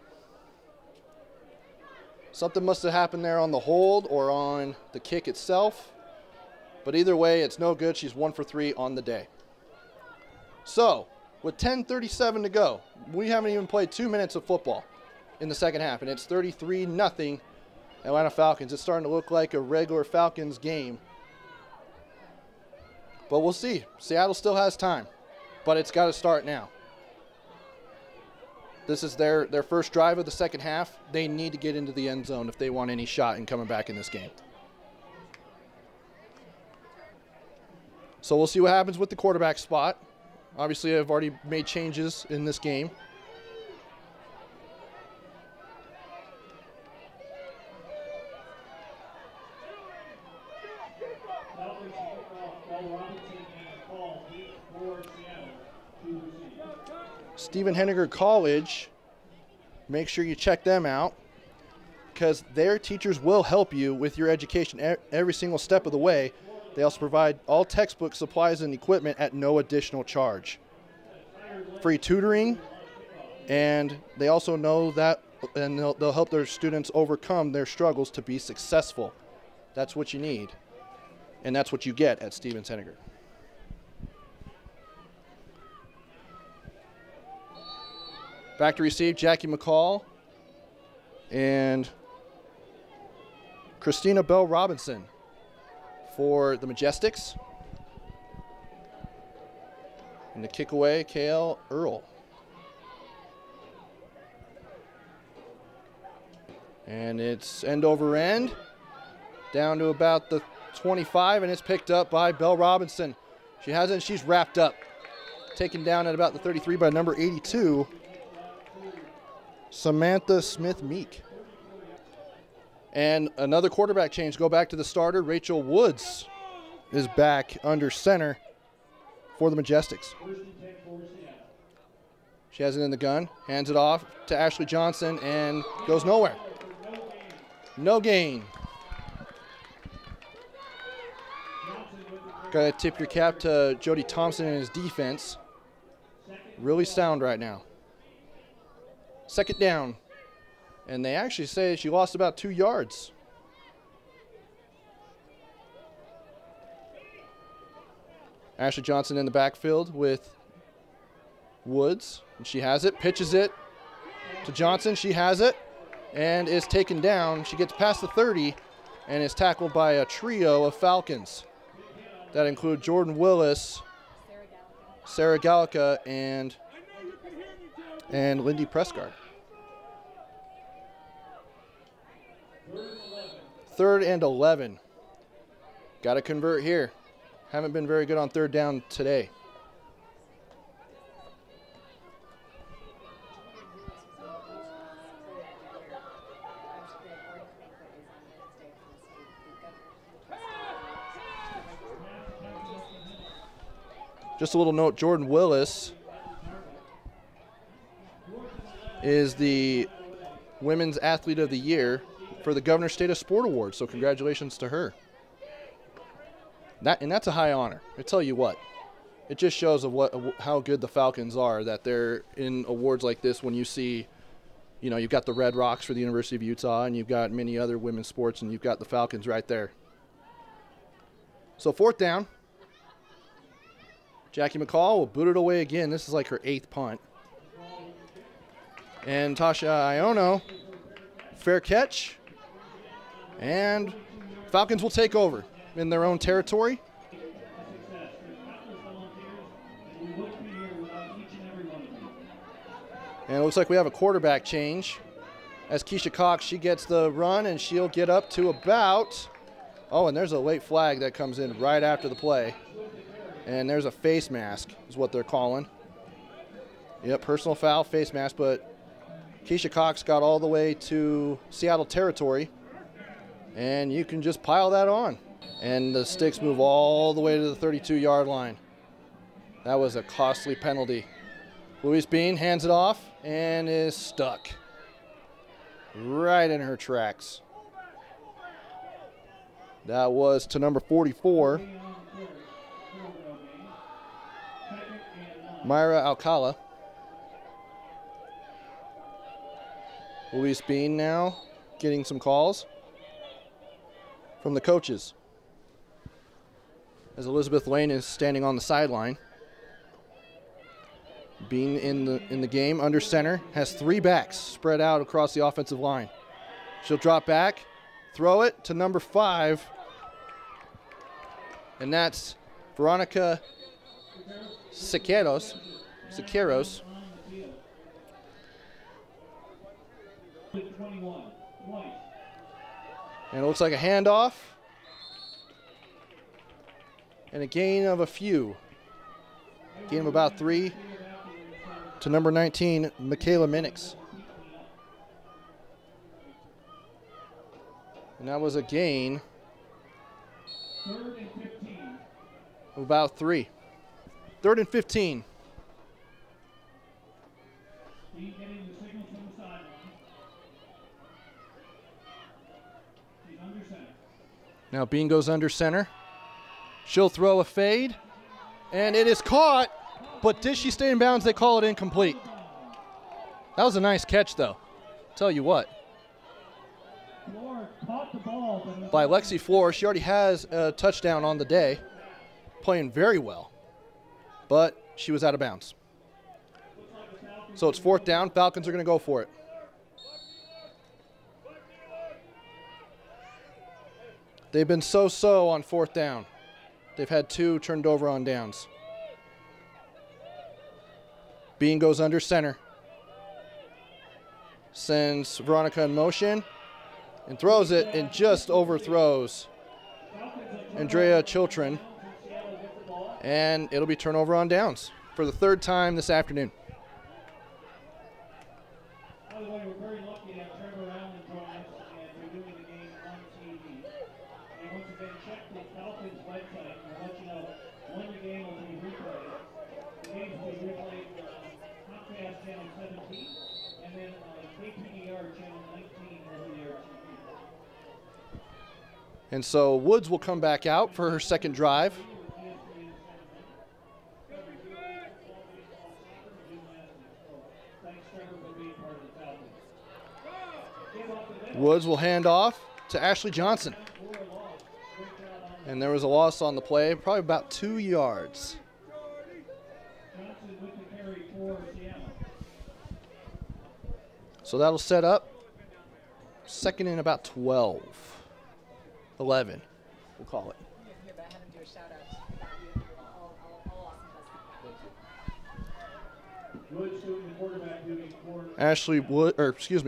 Something must have happened there on the hold or on the kick itself, but either way, it's no good. She's 1 for 3 on the day. So, with 10:37 to go, we haven't even played 2 minutes of football in the second half, and it's 33-0 Atlanta Falcons. It's starting to look like a regular Falcons game. But we'll see. Seattle still has time, but it's got to start now. This is their first drive of the second half. They need to get into the end zone if they want any shot in coming back in this game. So we'll see what happens with the quarterback spot. Obviously, I've already made changes in this game. Stephen Henniger College, make sure you check them out because their teachers will help you with your education every single step of the way. They also provide all textbook supplies and equipment at no additional charge. Free tutoring, and they also know that, and they'll help their students overcome their struggles to be successful. That's what you need, and that's what you get at Stevens Henniger. Back to receive, Jackie McCall and Christina Bell Robinson for the Majestics. And the kick away, Kale Earl. And it's end over end, down to about the 25, and it's picked up by Bell Robinson. She has it, and she's wrapped up. Taken down at about the 33 by number 82. Samantha Smith-Meek. And another quarterback change. Go back to the starter. Rachel Woods is back under center for the Majestics. She has it in the gun. Hands it off to Ashley Johnson and goes nowhere. No gain. Got to tip your cap to Jody Thompson and his defense. Really sound right now. Second down, and they actually say she lost about 2 yards. Ashley Johnson in the backfield with Woods, and she has it, pitches it to Johnson. She has it and is taken down. She gets past the 30 and is tackled by a trio of Falcons that include Jordan Willis, Sarah Gallica, and Lindy Prescott. 3rd and 11. Got to convert here. Haven't been very good on 3rd down today. Just a little note, Jordan Willis is the Women's Athlete of the Year for the Governor State of Sport Award, so congratulations to her. And that's a high honor. I tell you what, it just shows of how good the Falcons are that they're in awards like this when you see, you know, you've got the Red Rocks for the University of Utah and you've got many other women's sports and you've got the Falcons right there. So 4th down. Jackie McCall will boot it away again. This is like her 8th punt. And Tasha Iono, fair catch. And Falcons will take over in their own territory. And it looks like we have a quarterback change. As Keisha Cox, she gets the run, and she'll get up to about, oh, and there's a late flag that comes in right after the play. And there's a face mask is what they're calling. Yep, personal foul, face mask, but Keisha Cox got all the way to Seattle territory, and you can just pile that on. And the sticks move all the way to the 32-yard line. That was a costly penalty. Louise Bean hands it off and is stuck right in her tracks. That was to number 44, Myra Alcala. Louise Bean now getting some calls from the coaches as Elizabeth Lane is standing on the sideline. Bean in the game under center, has 3 backs spread out across the offensive line. She'll drop back, throw it to number 5, and that's Veronica Siqueiros. And it looks like a handoff and a gain of a few. Gain of about 3 to number 19, Michaela Minix. And that was a gain of about 3. 3rd and 15. Now Bean goes under center. She'll throw a fade, and it is caught, but did she stay in bounds? They call it incomplete. That was a nice catch, though. Tell you what. By Lexi Floor, she already has a touchdown on the day, playing very well, but she was out of bounds. So it's 4th down. Falcons are going to go for it. They've been so-so on 4th down. They've had 2 turned over on downs. Bean goes under center. Sends Veronica in motion and throws it and just overthrows Andrea Chiltrin. And it'll be turnover on downs for the 3rd time this afternoon. By the way, we're very lucky to have Trevor Allen join us, and we're doing the game on TV. And once again, check the Falcons website, and we'll let you know when the game will be replayed. The game will be replayed on Comcast Channel 17, and then KPDR Channel 19 over there. And so Woods will come back out for her 2nd drive. Woods will hand off to Ashley Johnson. And there was a loss on the play, probably about 2 yards. So that'll set up 2nd and about 12. 11, we'll call it.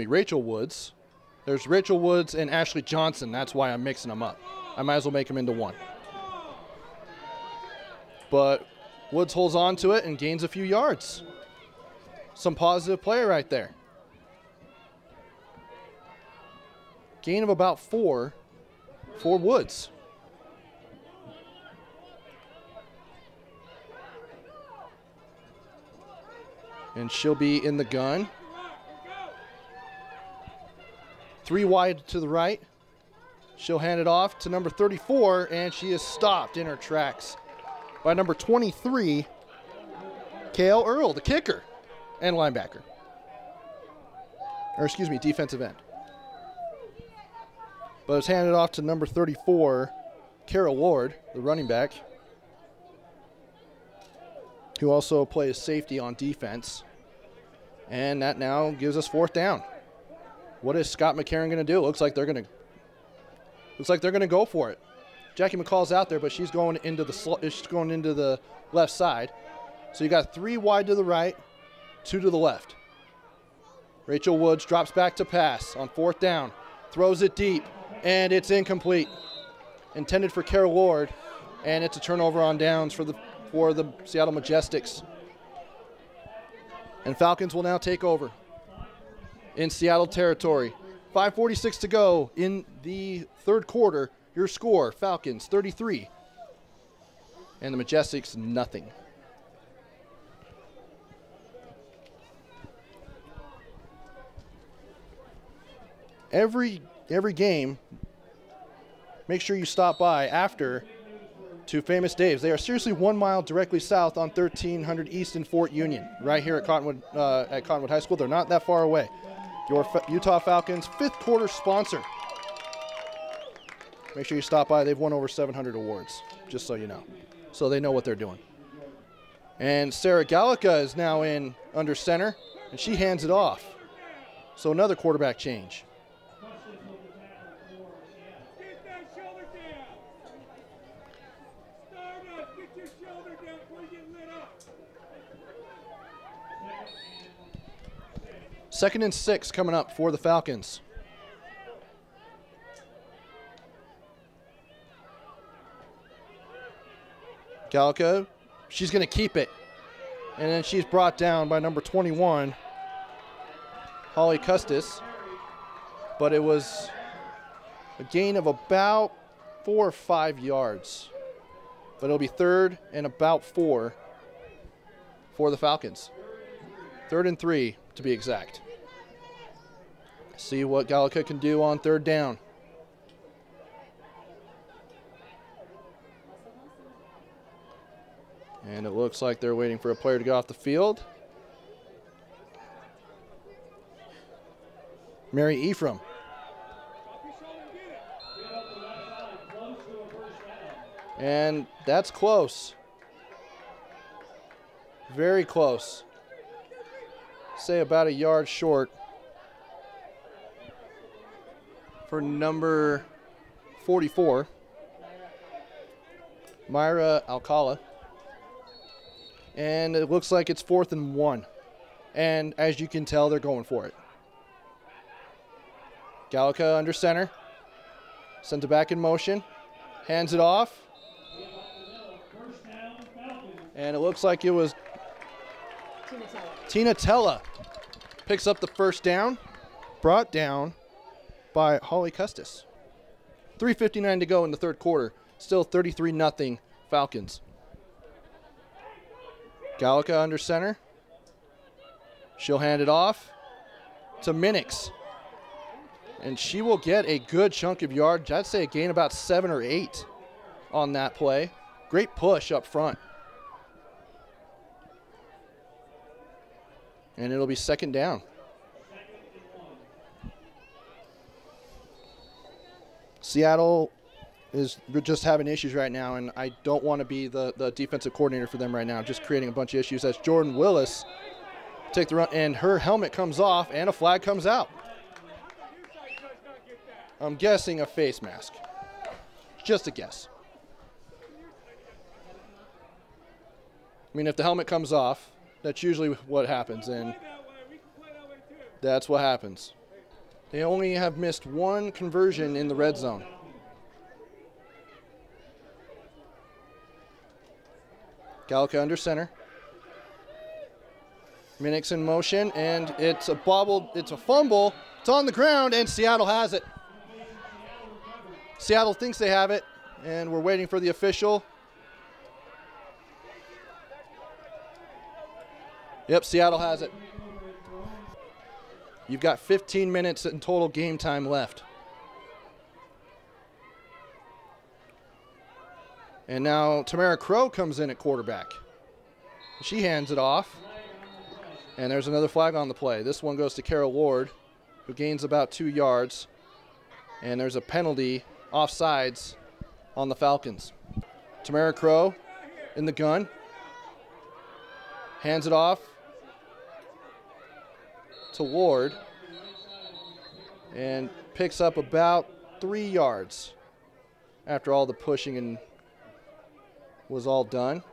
Rachel Woods. There's Rachel Woods and Ashley Johnson. That's why I'm mixing them up. I might as well make them into one. But Woods holds on to it and gains a few yards. Some positive play right there. Gain of about 4 for Woods. And she'll be in the gun. 3 wide to the right. She'll hand it off to number 34, and she is stopped in her tracks by number 23, Kale Earl, the kicker and linebacker. Or excuse me, defensive end. But it's handed off to number 34, Carol Ward, the running back, who also plays safety on defense. And that now gives us 4th down. What is Scott McCarron going to do? Looks like they're going to go for it. Jackie McCall's out there, but she's going into the left side. So you got 3 wide to the right, 2 to the left. Rachel Woods drops back to pass on 4th down, throws it deep, and it's incomplete. Intended for Carol Ward, and it's a turnover on downs for the for the Seattle Majestics. And Falcons will now take over in Seattle territory. 5:46 to go in the third quarter. Your score, Falcons 33 and the Majestics nothing. Every game, make sure you stop by after to Famous Dave's. They are seriously 1 mile directly south on 1300 East in Fort Union, right here at Cottonwood High School. They're not that far away. Your Utah Falcons 5th quarter sponsor. Make sure you stop by. They've won over 700 awards, just so you know. So they know what they're doing. And Sarah Gallica is now in under center, and she hands it off. So another quarterback change. Second and 6 coming up for the Falcons. Gallica, she's going to keep it. And then she's brought down by number 21, Holly Custis. But it was a gain of about 4 or 5 yards. But it'll be 3rd and about 4 for the Falcons. 3rd and 3 to be exact. See what Gallica can do on 3rd down. And it looks like they're waiting for a player to get off the field. Mary Ephraim. And that's close. Very close. Say about a yard short for number 44, Myra Alcala. And it looks like it's 4th and 1. And as you can tell, they're going for it. Gallica under center. Sends it back in motion. Hands it off. And it looks like it was Tina Tella picks up the first down. Brought down by Holly Custis. 3:59 to go in the third quarter. Still 33-0 Falcons. Gallica under center. She'll hand it off to Minix. And she will get a good chunk of yards. I'd say a gain about 7 or 8 on that play. Great push up front. And it'll be 2nd down. Seattle is just having issues right now, and I don't want to be the defensive coordinator for them right now, just creating a bunch of issues as Jordan Willis take the run, and her helmet comes off, and a flag comes out. I'm guessing a face mask. Just a guess. I mean, if the helmet comes off, that's usually what happens, and that's what happens. They only have missed 1 conversion in the red zone. Gallica under center. Minix in motion, and it's a fumble. It's on the ground, and Seattle has it. Seattle thinks they have it, and we're waiting for the official. Yep, Seattle has it. You've got 15 minutes in total game time left. And now Tamara Crow comes in at quarterback. She hands it off. And there's another flag on the play. This one goes to Carol Ward, who gains about 2 yards. And there's a penalty, offsides, on the Falcons. Tamara Crow in the gun. Hands it off to Ward. And picks up about 3 yards after all the pushing and was all done.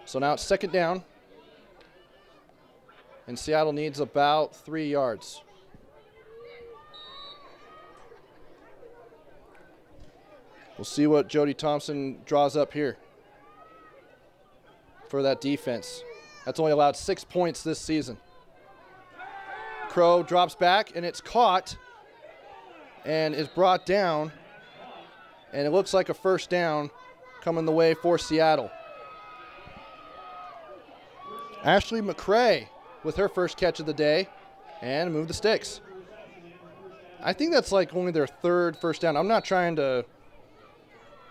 So now it's 2nd down. And Seattle needs about 3 yards. We'll see what Jody Thompson draws up here for that defense. That's only allowed 6 points this season. Crow drops back, and it's caught and is brought down, and it looks like a first down coming the way for Seattle. Ashley McCray with her first catch of the day and move the sticks. I think that's like only their third first down. I'm not trying to,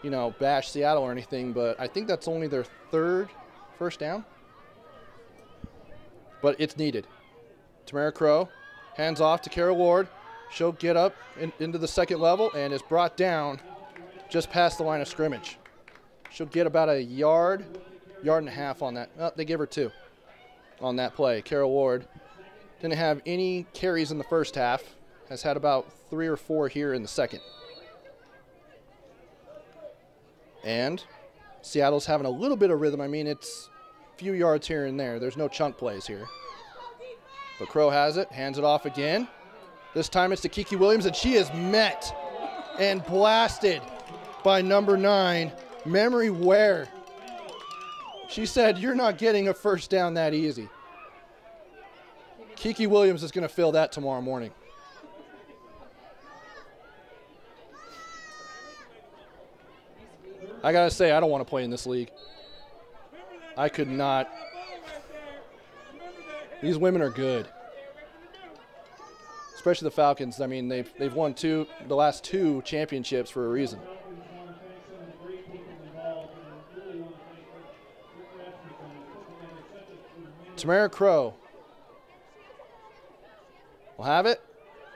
you know, bash Seattle or anything, but I think that's only their third first down. But it's needed. Tamara Crow hands off to Kara Ward. She'll get up into the second level and is brought down just past the line of scrimmage. She'll get about a yard and a half on that. Oh, they give her 2 on that play. Kara Ward didn't have any carries in the first half. Has had about 3 or 4 here in the second. And Seattle's having a little bit of rhythm. I mean, it's a few yards here and there. There's no chunk plays here. But Crow has it, hands it off again. This time it's to Kiki Williams, and she is met and blasted by number 9, Memory Ware. She said, "You're not getting a first down that easy." Kiki Williams is going to fill that tomorrow morning. I got to say, I don't want to play in this league. I could not. These women are good. Especially the Falcons. I mean, they've won the last 2 championships for a reason. Tamara Crow will have it.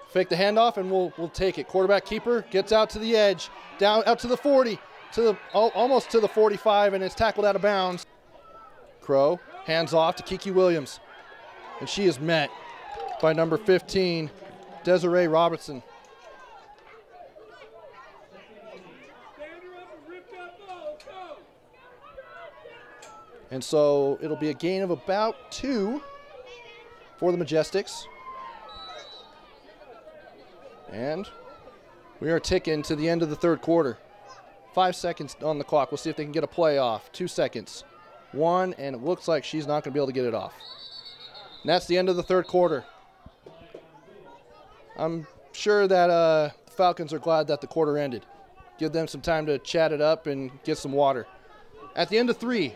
Fake the handoff, and we'll take it. Quarterback keeper gets out to the edge, down out to the 40, almost to the 45, and it's tackled out of bounds. Crow hands off to Kiki Williams, and she is met by number 15, Desiree Robertson. And so it'll be a gain of about 2 for the Majestics. And we are ticking to the end of the third quarter. 5 seconds on the clock. We'll see if they can get a play off. 2 seconds. 1, and it looks like she's not going to be able to get it off. And that's the end of the third quarter. I'm sure that the Falcons are glad that the quarter ended. Give them some time to chat it up and get some water. At the end of 3,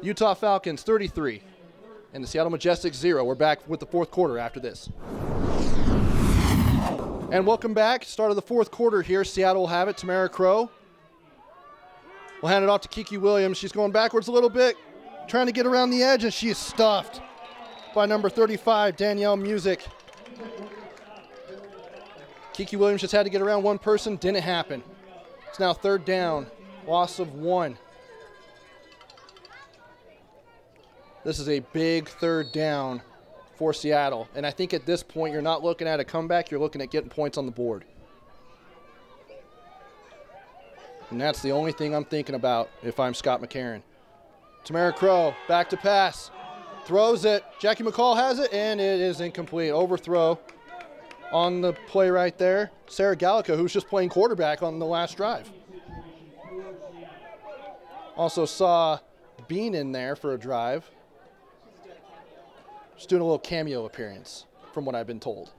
Utah Falcons 33 and the Seattle Majestics 0. We're back with the fourth quarter after this. And welcome back. Start of the fourth quarter here. Seattle will have it. Tamara Crow will hand it off to Kiki Williams. She's going backwards a little bit, trying to get around the edge, and she is stuffed by number 35, Danielle Music. Kiki Williams just had to get around one person. Didn't happen. It's now third down. Loss of 1. This is a big third down for Seattle. And I think at this point, you're not looking at a comeback. You're looking at getting points on the board. And that's the only thing I'm thinking about if I'm Scott McCarron. Tamara Crow, back to pass. Throws it. Jackie McCall has it, and it is incomplete. Overthrow on the play right there. Sarah Gallica, who's just playing quarterback on the last drive. Also saw Bean in there for a drive. Just doing a little cameo appearance, from what I've been told.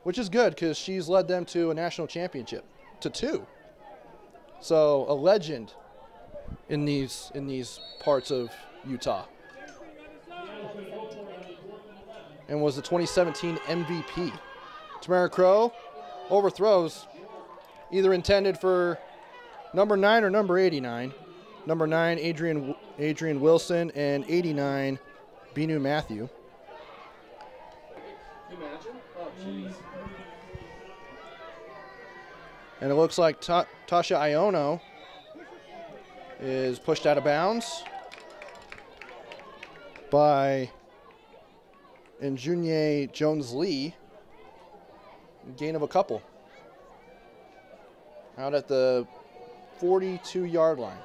Which is good, because she's led them to a national championship, to 2. So a legend in these parts of Utah. And was the 2017 MVP. Tamara Crow overthrows, either intended for number 9 or number 89. Number 9, Adrian Wilson, and 89, Binu Matthew. Imagine? Oh, jeez. And it looks like Tasha Iono is pushed out of bounds by Njunye Jones-Lee. Gain of a couple. Out at the 42-yard line.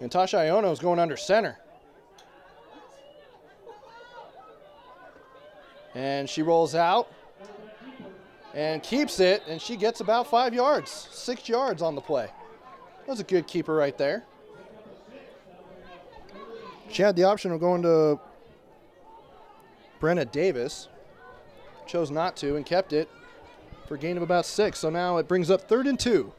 And Tasha Iono is going under center. And she rolls out and keeps it, and she gets about 5 yards, 6 yards on the play. That was a good keeper right there. She had the option of going to Brenna Davis, chose not to and kept it for a gain of about 6. So now it brings up 3rd and 2.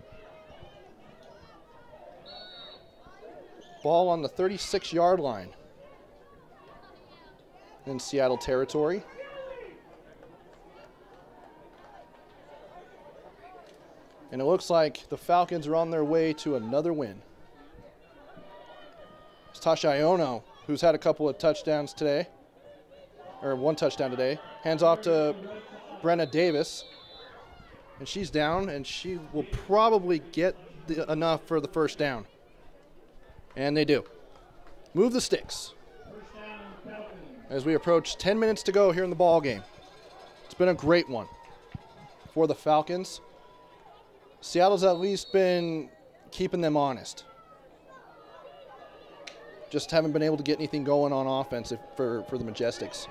Ball on the 36-yard line in Seattle territory. And it looks like the Falcons are on their way to another win. It's Tasha Iono, who's had a couple of touchdowns today, or 1 touchdown today. Hands off to Brenna Davis. And she's down, and she will probably get enough for the first down. And they do. Move the sticks as we approach 10 minutes to go here in the ball game. It's been a great one for the Falcons. Seattle's at least been keeping them honest. Just haven't been able to get anything going on offense for the Majestics.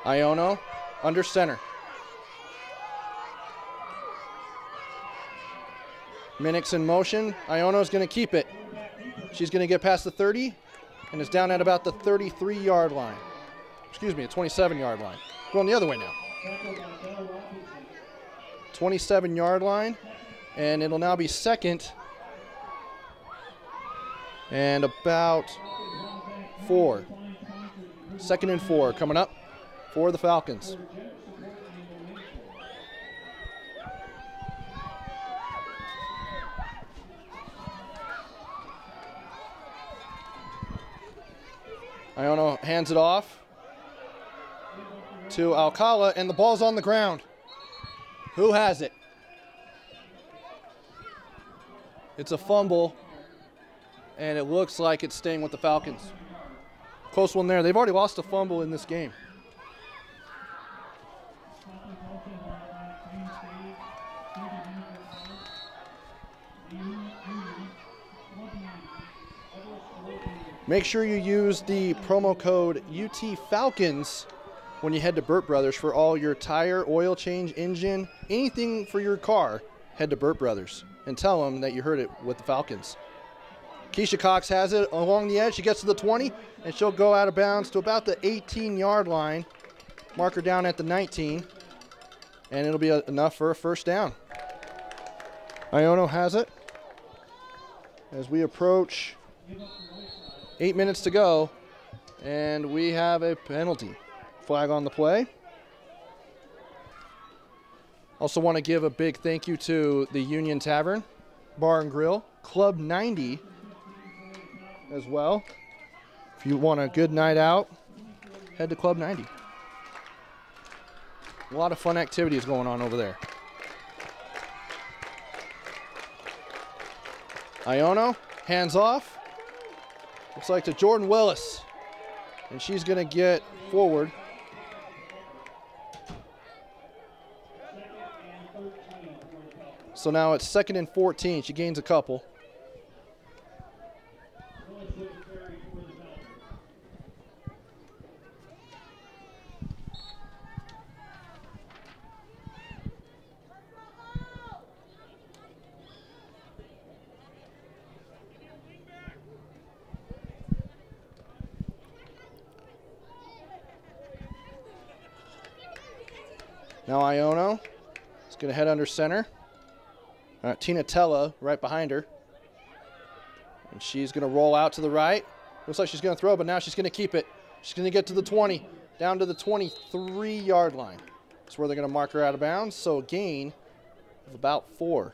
Iono under center. Minix in motion. Iono's going to keep it. She's going to get past the 30 and is down at about the 33-yard line. Excuse me, a 27-yard line. Going the other way now. 27-yard line, and it'll now be 2nd and about 4. 2nd and 4 coming up for the Falcons. Iono hands it off to Alcala, and the ball's on the ground. Who has it? It's a fumble, and it looks like it's staying with the Falcons. Close one there. They've already lost a fumble in this game. Make sure you use the promo code UTFalcons when you head to Burt Brothers for all your tire, oil change, engine, anything for your car. Head to Burt Brothers and tell them that you heard it with the Falcons. Keisha Cox has it along the edge. She gets to the 20, and she'll go out of bounds to about the 18-yard line. Mark her down at the 19, and it'll be enough for a first down. Iono has it as we approach 8 minutes to go, and we have a penalty. Flag on the play. Also want to give a big thank you to the Union Tavern Bar and Grill, Club 90 as well. If you want a good night out, head to Club 90. A lot of fun activities going on over there. Iono, hands off. Looks like to Jordan Willis. And she's going to get forward. So now it's 2nd and 14. She gains a couple. Now Iono is going to head under center. Tina Tella right behind her. And she's going to roll out to the right. Looks like she's going to throw, but now she's going to keep it. She's going to get to the 20, down to the 23-yard line. That's where they're going to mark her out of bounds. So a gain of about 4.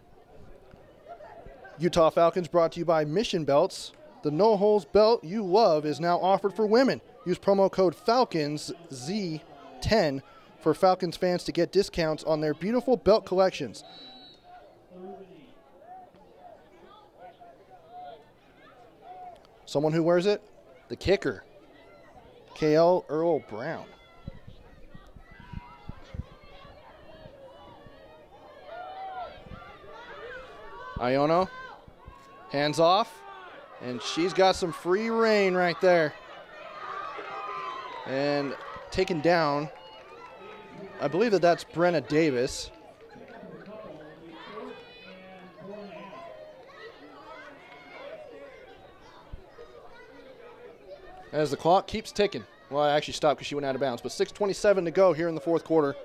Utah Falcons brought to you by Mission Belts. The no-holes belt you love is now offered for women. Use promo code FalconsZ10 for Falcons fans to get discounts on their beautiful belt collections. Someone who wears it? The kicker, KL Earl Brown. Iono, hands off, and she's got some free reign right there. And taken down, I believe that's Brenna Davis. As the clock keeps ticking. Well, I actually stopped because she went out of bounds, but 6:27 to go here in the fourth quarter.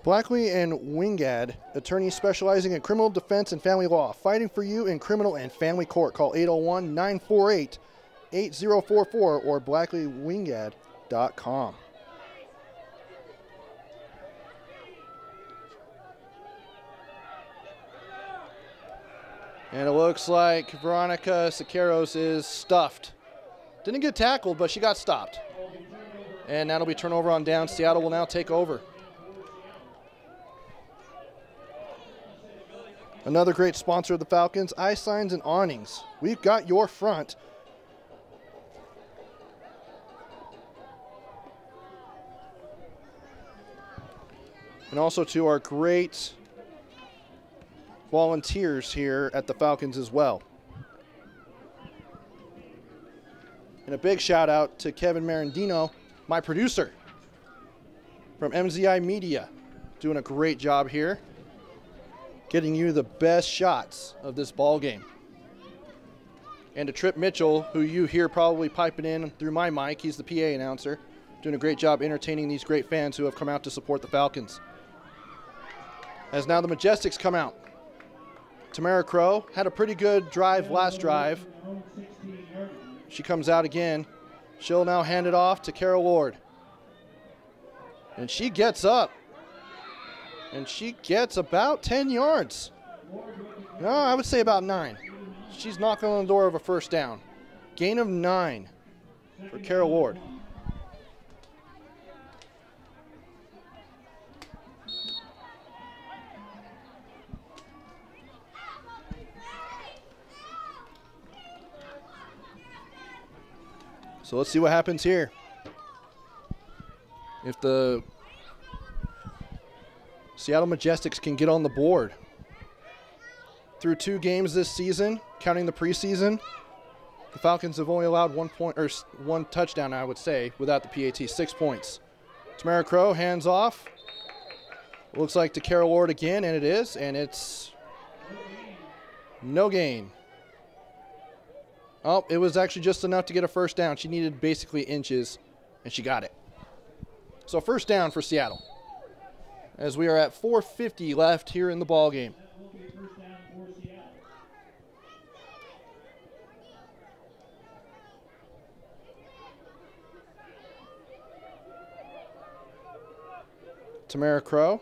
Blackley and Wingad, attorneys specializing in criminal defense and family law, fighting for you in criminal and family court. Call 801-948-8044 or blackleywingad.com. And it looks like Veronica Siqueiros is stuffed. Didn't get tackled, but she got stopped. And that'll be turnover on down. Seattle will now take over. Another great sponsor of the Falcons, Eye Signs and Awnings. We've got your front. And also to our great volunteers here at the Falcons as well. And a big shout out to Kevin Marandino, my producer from MZI Media, doing a great job here, getting you the best shots of this ball game. And to Trip Mitchell, who you hear probably piping in through my mic, he's the PA announcer, doing a great job entertaining these great fans who have come out to support the Falcons. As now the Majestics come out. Tamara Crow had a pretty good drive last drive. She comes out again. She'll now hand it off to Carol Ward. And she gets up. And she gets about 10 yards. No, I would say about 9. She's knocking on the door of a first down. Gain of 9 for Carol Ward. So let's see what happens here. If the Seattle Majestics can get on the board. Through 2 games this season, counting the preseason, the Falcons have only allowed 1 point or 1 touchdown, I would say, without the PAT, 6 points. Tamara Crow hands off. Looks like to Carol Ward again, and it is, and it's no gain. Oh, it was actually just enough to get a first down. She needed basically inches, and she got it. So first down for Seattle. As we are at 4:50 left here in the ball game. Tamara Crow.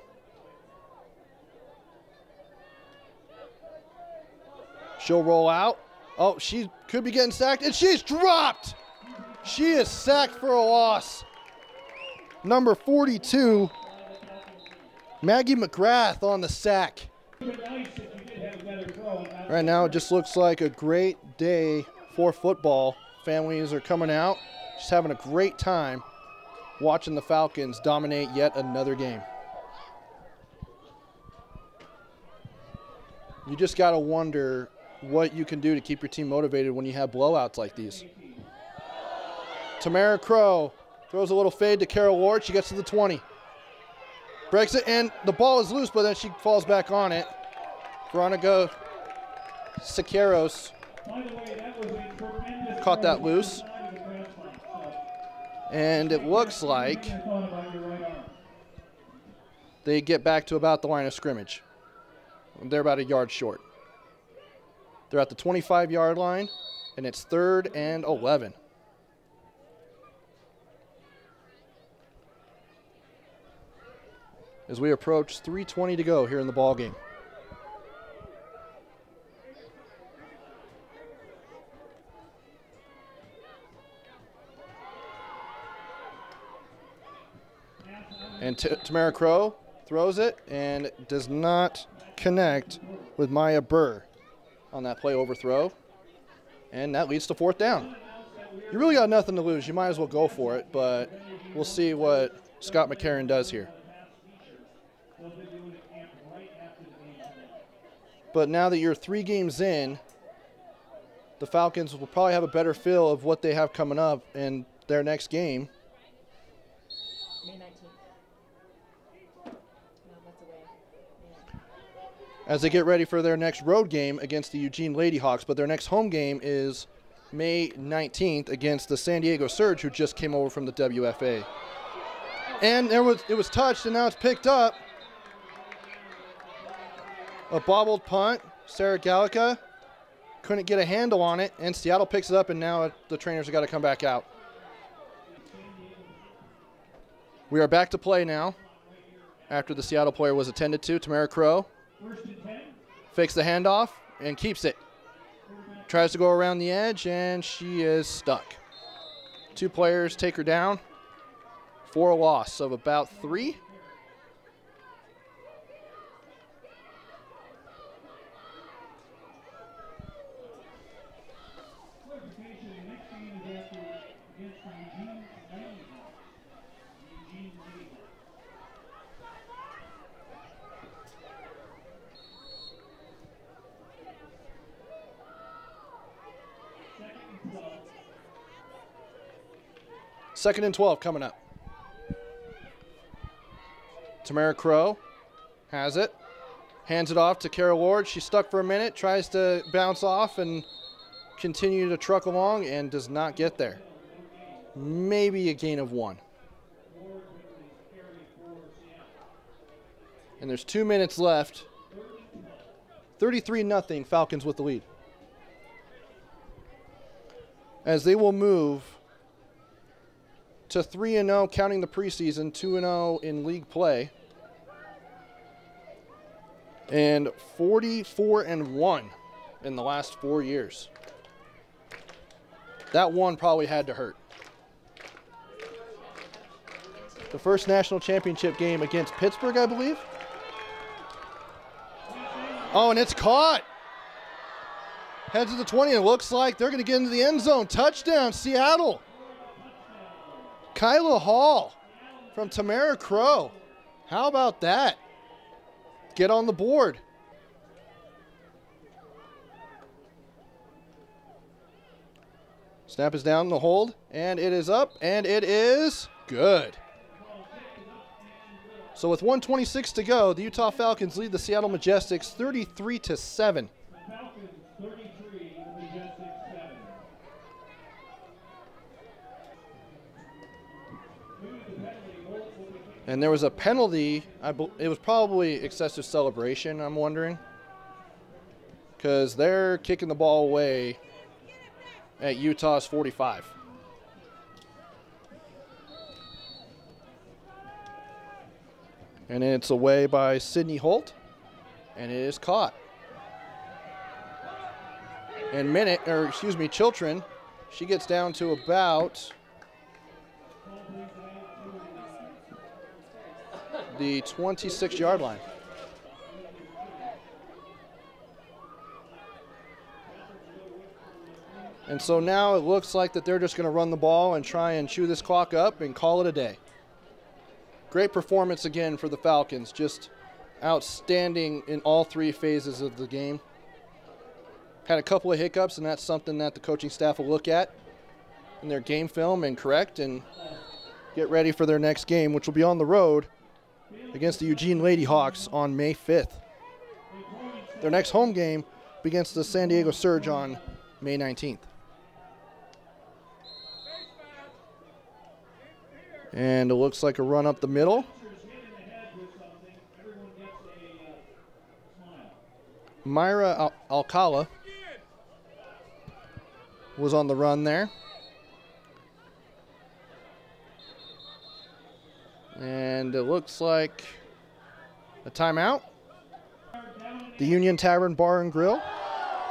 She'll roll out. Oh, she could be getting sacked, and she's dropped. She is sacked for a loss. Number 42, Maggie McGrath on the sack. Right now, it just looks like a great day for football. Families are coming out, just having a great time watching the Falcons dominate yet another game. You just got to wonder what you can do to keep your team motivated when you have blowouts like these. Tamara Crow throws a little fade to Carol Ward. She gets to the 20. Breaks it, and the ball is loose, but then she falls back on it. Veronica Siqueiros caught that loose. And it looks like they get back to about the line of scrimmage. They're about a yard short. They're at the 25-yard line, and it's 3rd and 11. As we approach 3:20 to go here in the ball game. And Tamara Crow throws it and does not connect with Maya Burr on that play overthrow. And that leads to 4th down. You really got nothing to lose. You might as well go for it, but we'll see what Scott McCarron does here. But now that you're 3 games in, the Falcons will probably have a better feel of what they have coming up in their next game. May 19th. No, that's away. Yeah. As they get ready for their next road game against the Eugene Ladyhawks. But their next home game is May 19th against the San Diego Surge, who just came over from the WFA. And it was touched, and now it's picked up. A bobbled punt. Sarah Gallica couldn't get a handle on it, and Seattle picks it up, and now the trainers have got to come back out. We are back to play now after the Seattle player was attended to. Tamara Crow fakes the handoff and keeps it. Tries to go around the edge, and she is stuck. 2 players take her down for a loss of about 3. Second and 12 coming up. Tamara Crow has it. Hands it off to Kara Ward. She's stuck for a minute, tries to bounce off and continue to truck along and does not get there. Maybe a gain of 1. And there's 2 minutes left. 33-0, Falcons with the lead. As they will move to 3-0, counting the preseason, 2-0 in league play, and 44-1 in the last 4 years. That one probably had to hurt. The first national championship game against Pittsburgh, I believe. Oh, and it's caught. Heads to the 20, and it looks like they're going to get into the end zone. Touchdown, Seattle. Kyla Hall from Tamara Crow. How about that? Get on the board. Snap is down, the hold, and it is up, and it is good. So with 1:26 to go, the Utah Falcons lead the Seattle Majestics 33-7. Falcons 33, Majestics 7. And there was a penalty. It was probably excessive celebration, I'm wondering, because they're kicking the ball away at Utah's 45. And it's away by Sydney Holt, and it is caught. And Chiltrin, she gets down to about the 26-yard line. And so now it looks like that they're just going to run the ball and try and chew this clock up and call it a day. Great performance again for the Falcons, just outstanding in all 3 phases of the game. Had a couple of hiccups, and that's something that the coaching staff will look at in their game film and correct and get ready for their next game, which will be on the road against the Eugene Ladyhawks on May 5th. Their next home game against the San Diego Surge on May 19th. And it looks like a run up the middle. Myra Alcala was on the run there. And it looks like a timeout. The Union Tavern Bar and Grill,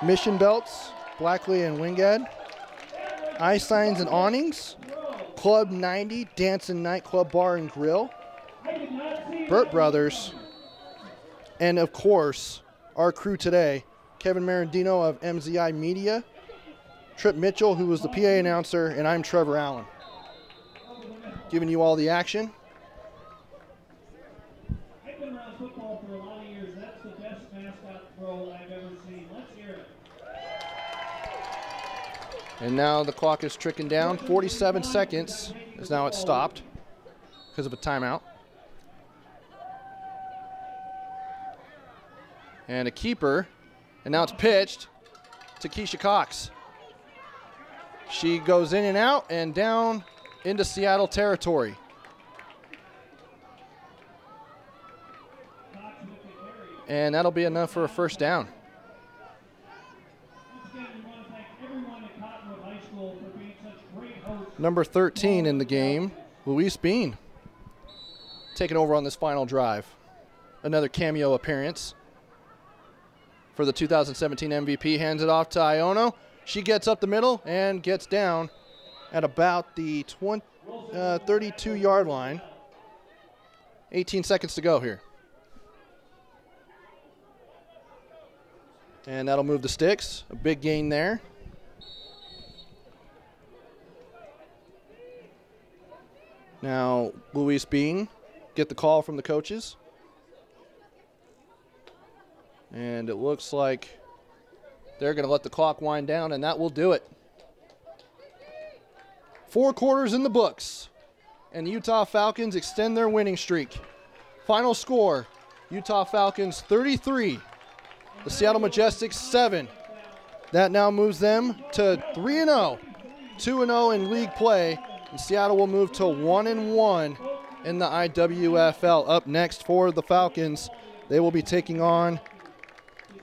Mission Belts, Blackley and Winged, Eye Signs and Awnings, Club 90 Dance and Nightclub Bar and Grill, Burt Brothers, and of course, our crew today, Kevin Marandino of MZI Media, Trip Mitchell, who was the PA announcer, and I'm Trevor Allen, giving you all the action. I've been around football for a lot of years. That's the best mascot role I've And now the clock is ticking down. 47 seconds is now it's stopped because of a timeout. And a keeper. And now it's pitched to Keisha Cox. She goes in and out and down into Seattle territory. And that'll be enough for a first down. Number 13 in the game, Luis Bean, taking over on this final drive. Another cameo appearance for the 2017 MVP. Hands it off to Iono. She gets up the middle and gets down at about the 32-yard line. 18 seconds to go here. And that'll move the sticks. A big gain there. Now, Luis Bean get the call from the coaches. And it looks like they're going to let the clock wind down, and that will do it. 4 quarters in the books, and the Utah Falcons extend their winning streak. Final score, Utah Falcons 33, the Seattle Majestics 7. That now moves them to 3-0, 2-0 in league play, and Seattle will move to 1-1 in the IWFL. Up next for the Falcons, they will be taking on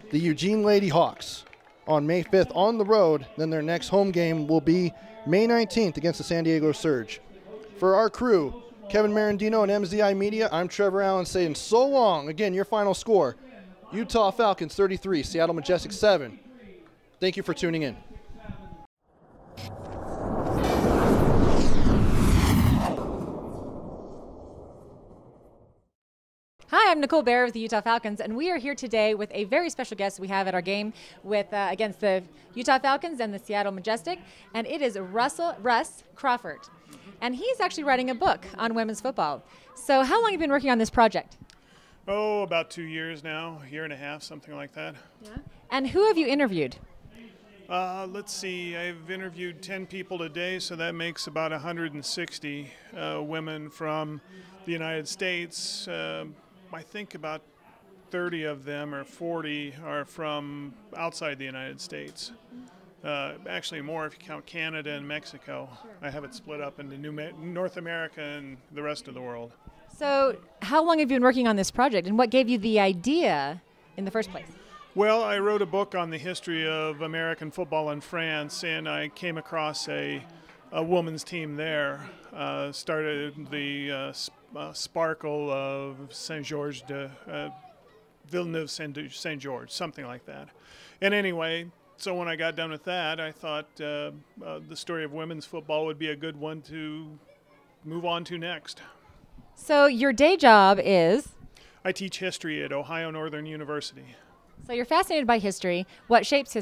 the Eugene Lady Hawks on May 5th on the road. Then their next home game will be May 19th against the San Diego Surge. For our crew, Kevin Marandino and MZI Media, I'm Trevor Allen saying so long. Again, your final score, Utah Falcons 33, Seattle Majestics 7. Thank you for tuning in. Hi, I'm Nicole Bear with the Utah Falcons, and we are here today with a very special guest we have at our game with against the Utah Falcons and the Seattle Majestic, and it is Russ Crawford. And he's actually writing a book on women's football. So how long have you been working on this project? Oh, about 2 years now, a year and a half, something like that. Yeah. And who have you interviewed? Let's see, I've interviewed 10 people today, so that makes about 160 women from the United States. I think about 30 of them or 40 are from outside the United States. Actually more if you count Canada and Mexico. Sure. I have it split up into North America and the rest of the world. So how long have you been working on this project, and what gave you the idea in the first place? Well, I wrote a book on the history of American football in France, and I came across a women's team there. Started the Sparkle of Saint-Georges de Villeneuve Saint-Georges, something like that. And anyway, so when I got done with that, I thought the story of women's football would be a good one to move on to next. So your day job is? I teach history at Ohio Northern University. So you're fascinated by history, what shapes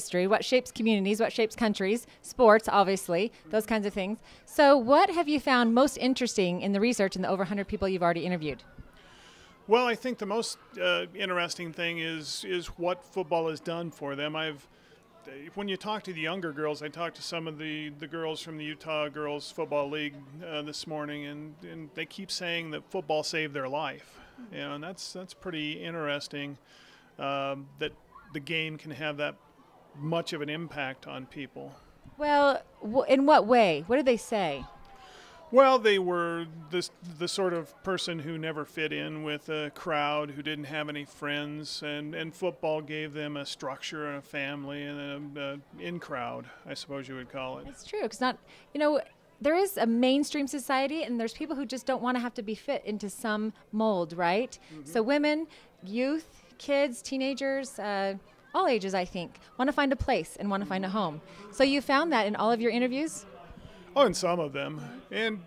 communities, what shapes countries, sports, obviously, those kinds of things. So what have you found most interesting in the research and the over 100 people you've already interviewed? Well, I think the most interesting thing is what football has done for them. When you talk to the younger girls, I talked to some of the girls from the Utah Girls Football League this morning, and they keep saying that football saved their life. You know, and that's pretty interesting. That the game can have that much of an impact on people. Well, in what way? What did they say? Well, they were the sort of person who never fit in with a crowd, who didn't have any friends, and football gave them a structure and a family and an in-crowd, I suppose you would call it. It's true. It's not, there is a mainstream society, and there's people who just don't want to have to be fit into some mold, right? Mm-hmm. So women, youth, kids, teenagers, all ages, I think, want to find a place and want to find a home. So you found that in all of your interviews? Oh, in some of them. And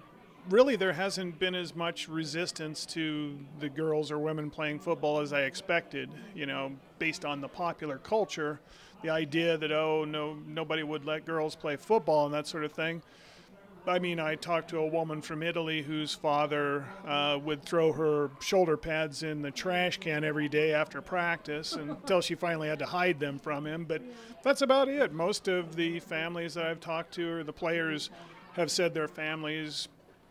really there hasn't been as much resistance to the girls or women playing football as I expected, based on the popular culture, the idea that, nobody would let girls play football and that sort of thing. I mean, I talked to a woman from Italy whose father would throw her shoulder pads in the trash can every day after practice until she finally had to hide them from him. But that's about it. Most of the families that I've talked to, or the players, have said their families,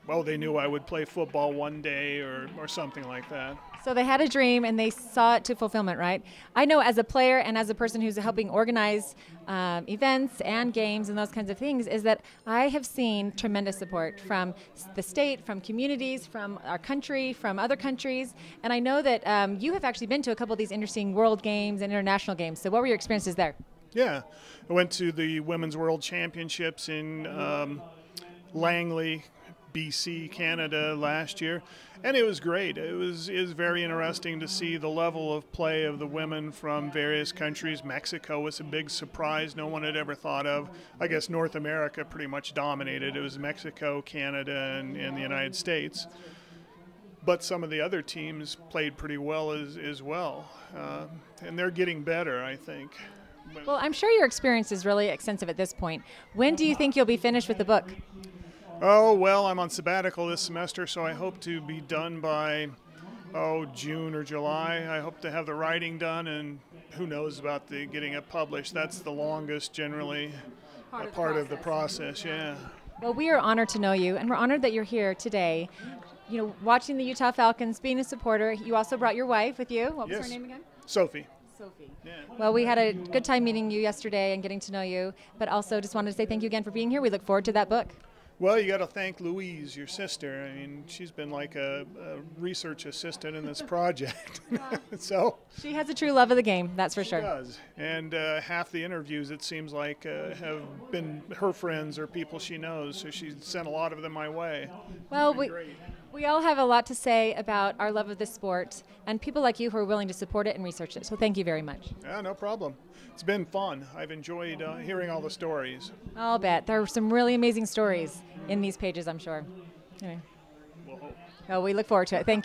well, they knew I would play football one day or something like that. So they had a dream and they saw it to fulfillment, right? I know as a player and as a person who's helping organize events and games and those kinds of things, is that I have seen tremendous support from the state, from communities, from our country, from other countries. And I know that you have actually been to a couple of these interesting world games and international games. So what were your experiences there? Yeah, I went to the Women's World Championships in Langley, BC, Canada last year, and it was great. It was very interesting to see the level of play of the women from various countries. Mexico was a big surprise no one had ever thought of. I guess North America pretty much dominated. It was Mexico, Canada, and the United States. But some of the other teams played pretty well as well, and they're getting better, I think. Well, I'm sure your experience is really extensive at this point. When do you think you'll be finished with the book? Oh, well, I'm on sabbatical this semester, so I hope to be done by, June or July. I hope to have the writing done, and who knows about getting it published. That's the longest, generally, part of the process, yeah. Well, we are honored to know you, and we're honored that you're here today, you know, watching the Utah Falcons, being a supporter. You also brought your wife with you. What was her name again? Sophie. Sophie. Yeah. Well, we had a good time meeting you yesterday and getting to know you, but also just wanted to say thank you again for being here. We look forward to that book. Well, you got to thank Louise, your sister. I mean, she's been like a research assistant in this project. So she has a true love of the game, that's for sure. She does. And half the interviews, it seems like, have been her friends or people she knows. So she sent a lot of them my way. Well, we all have a lot to say about our love of this sport and people like you who are willing to support it and research it. So thank you very much. Yeah, no problem. It's been fun. I've enjoyed hearing all the stories. I'll bet. There are some really amazing stories in these pages, I'm sure. Anyway. We'll hope. Well, we look forward to it. Thank you.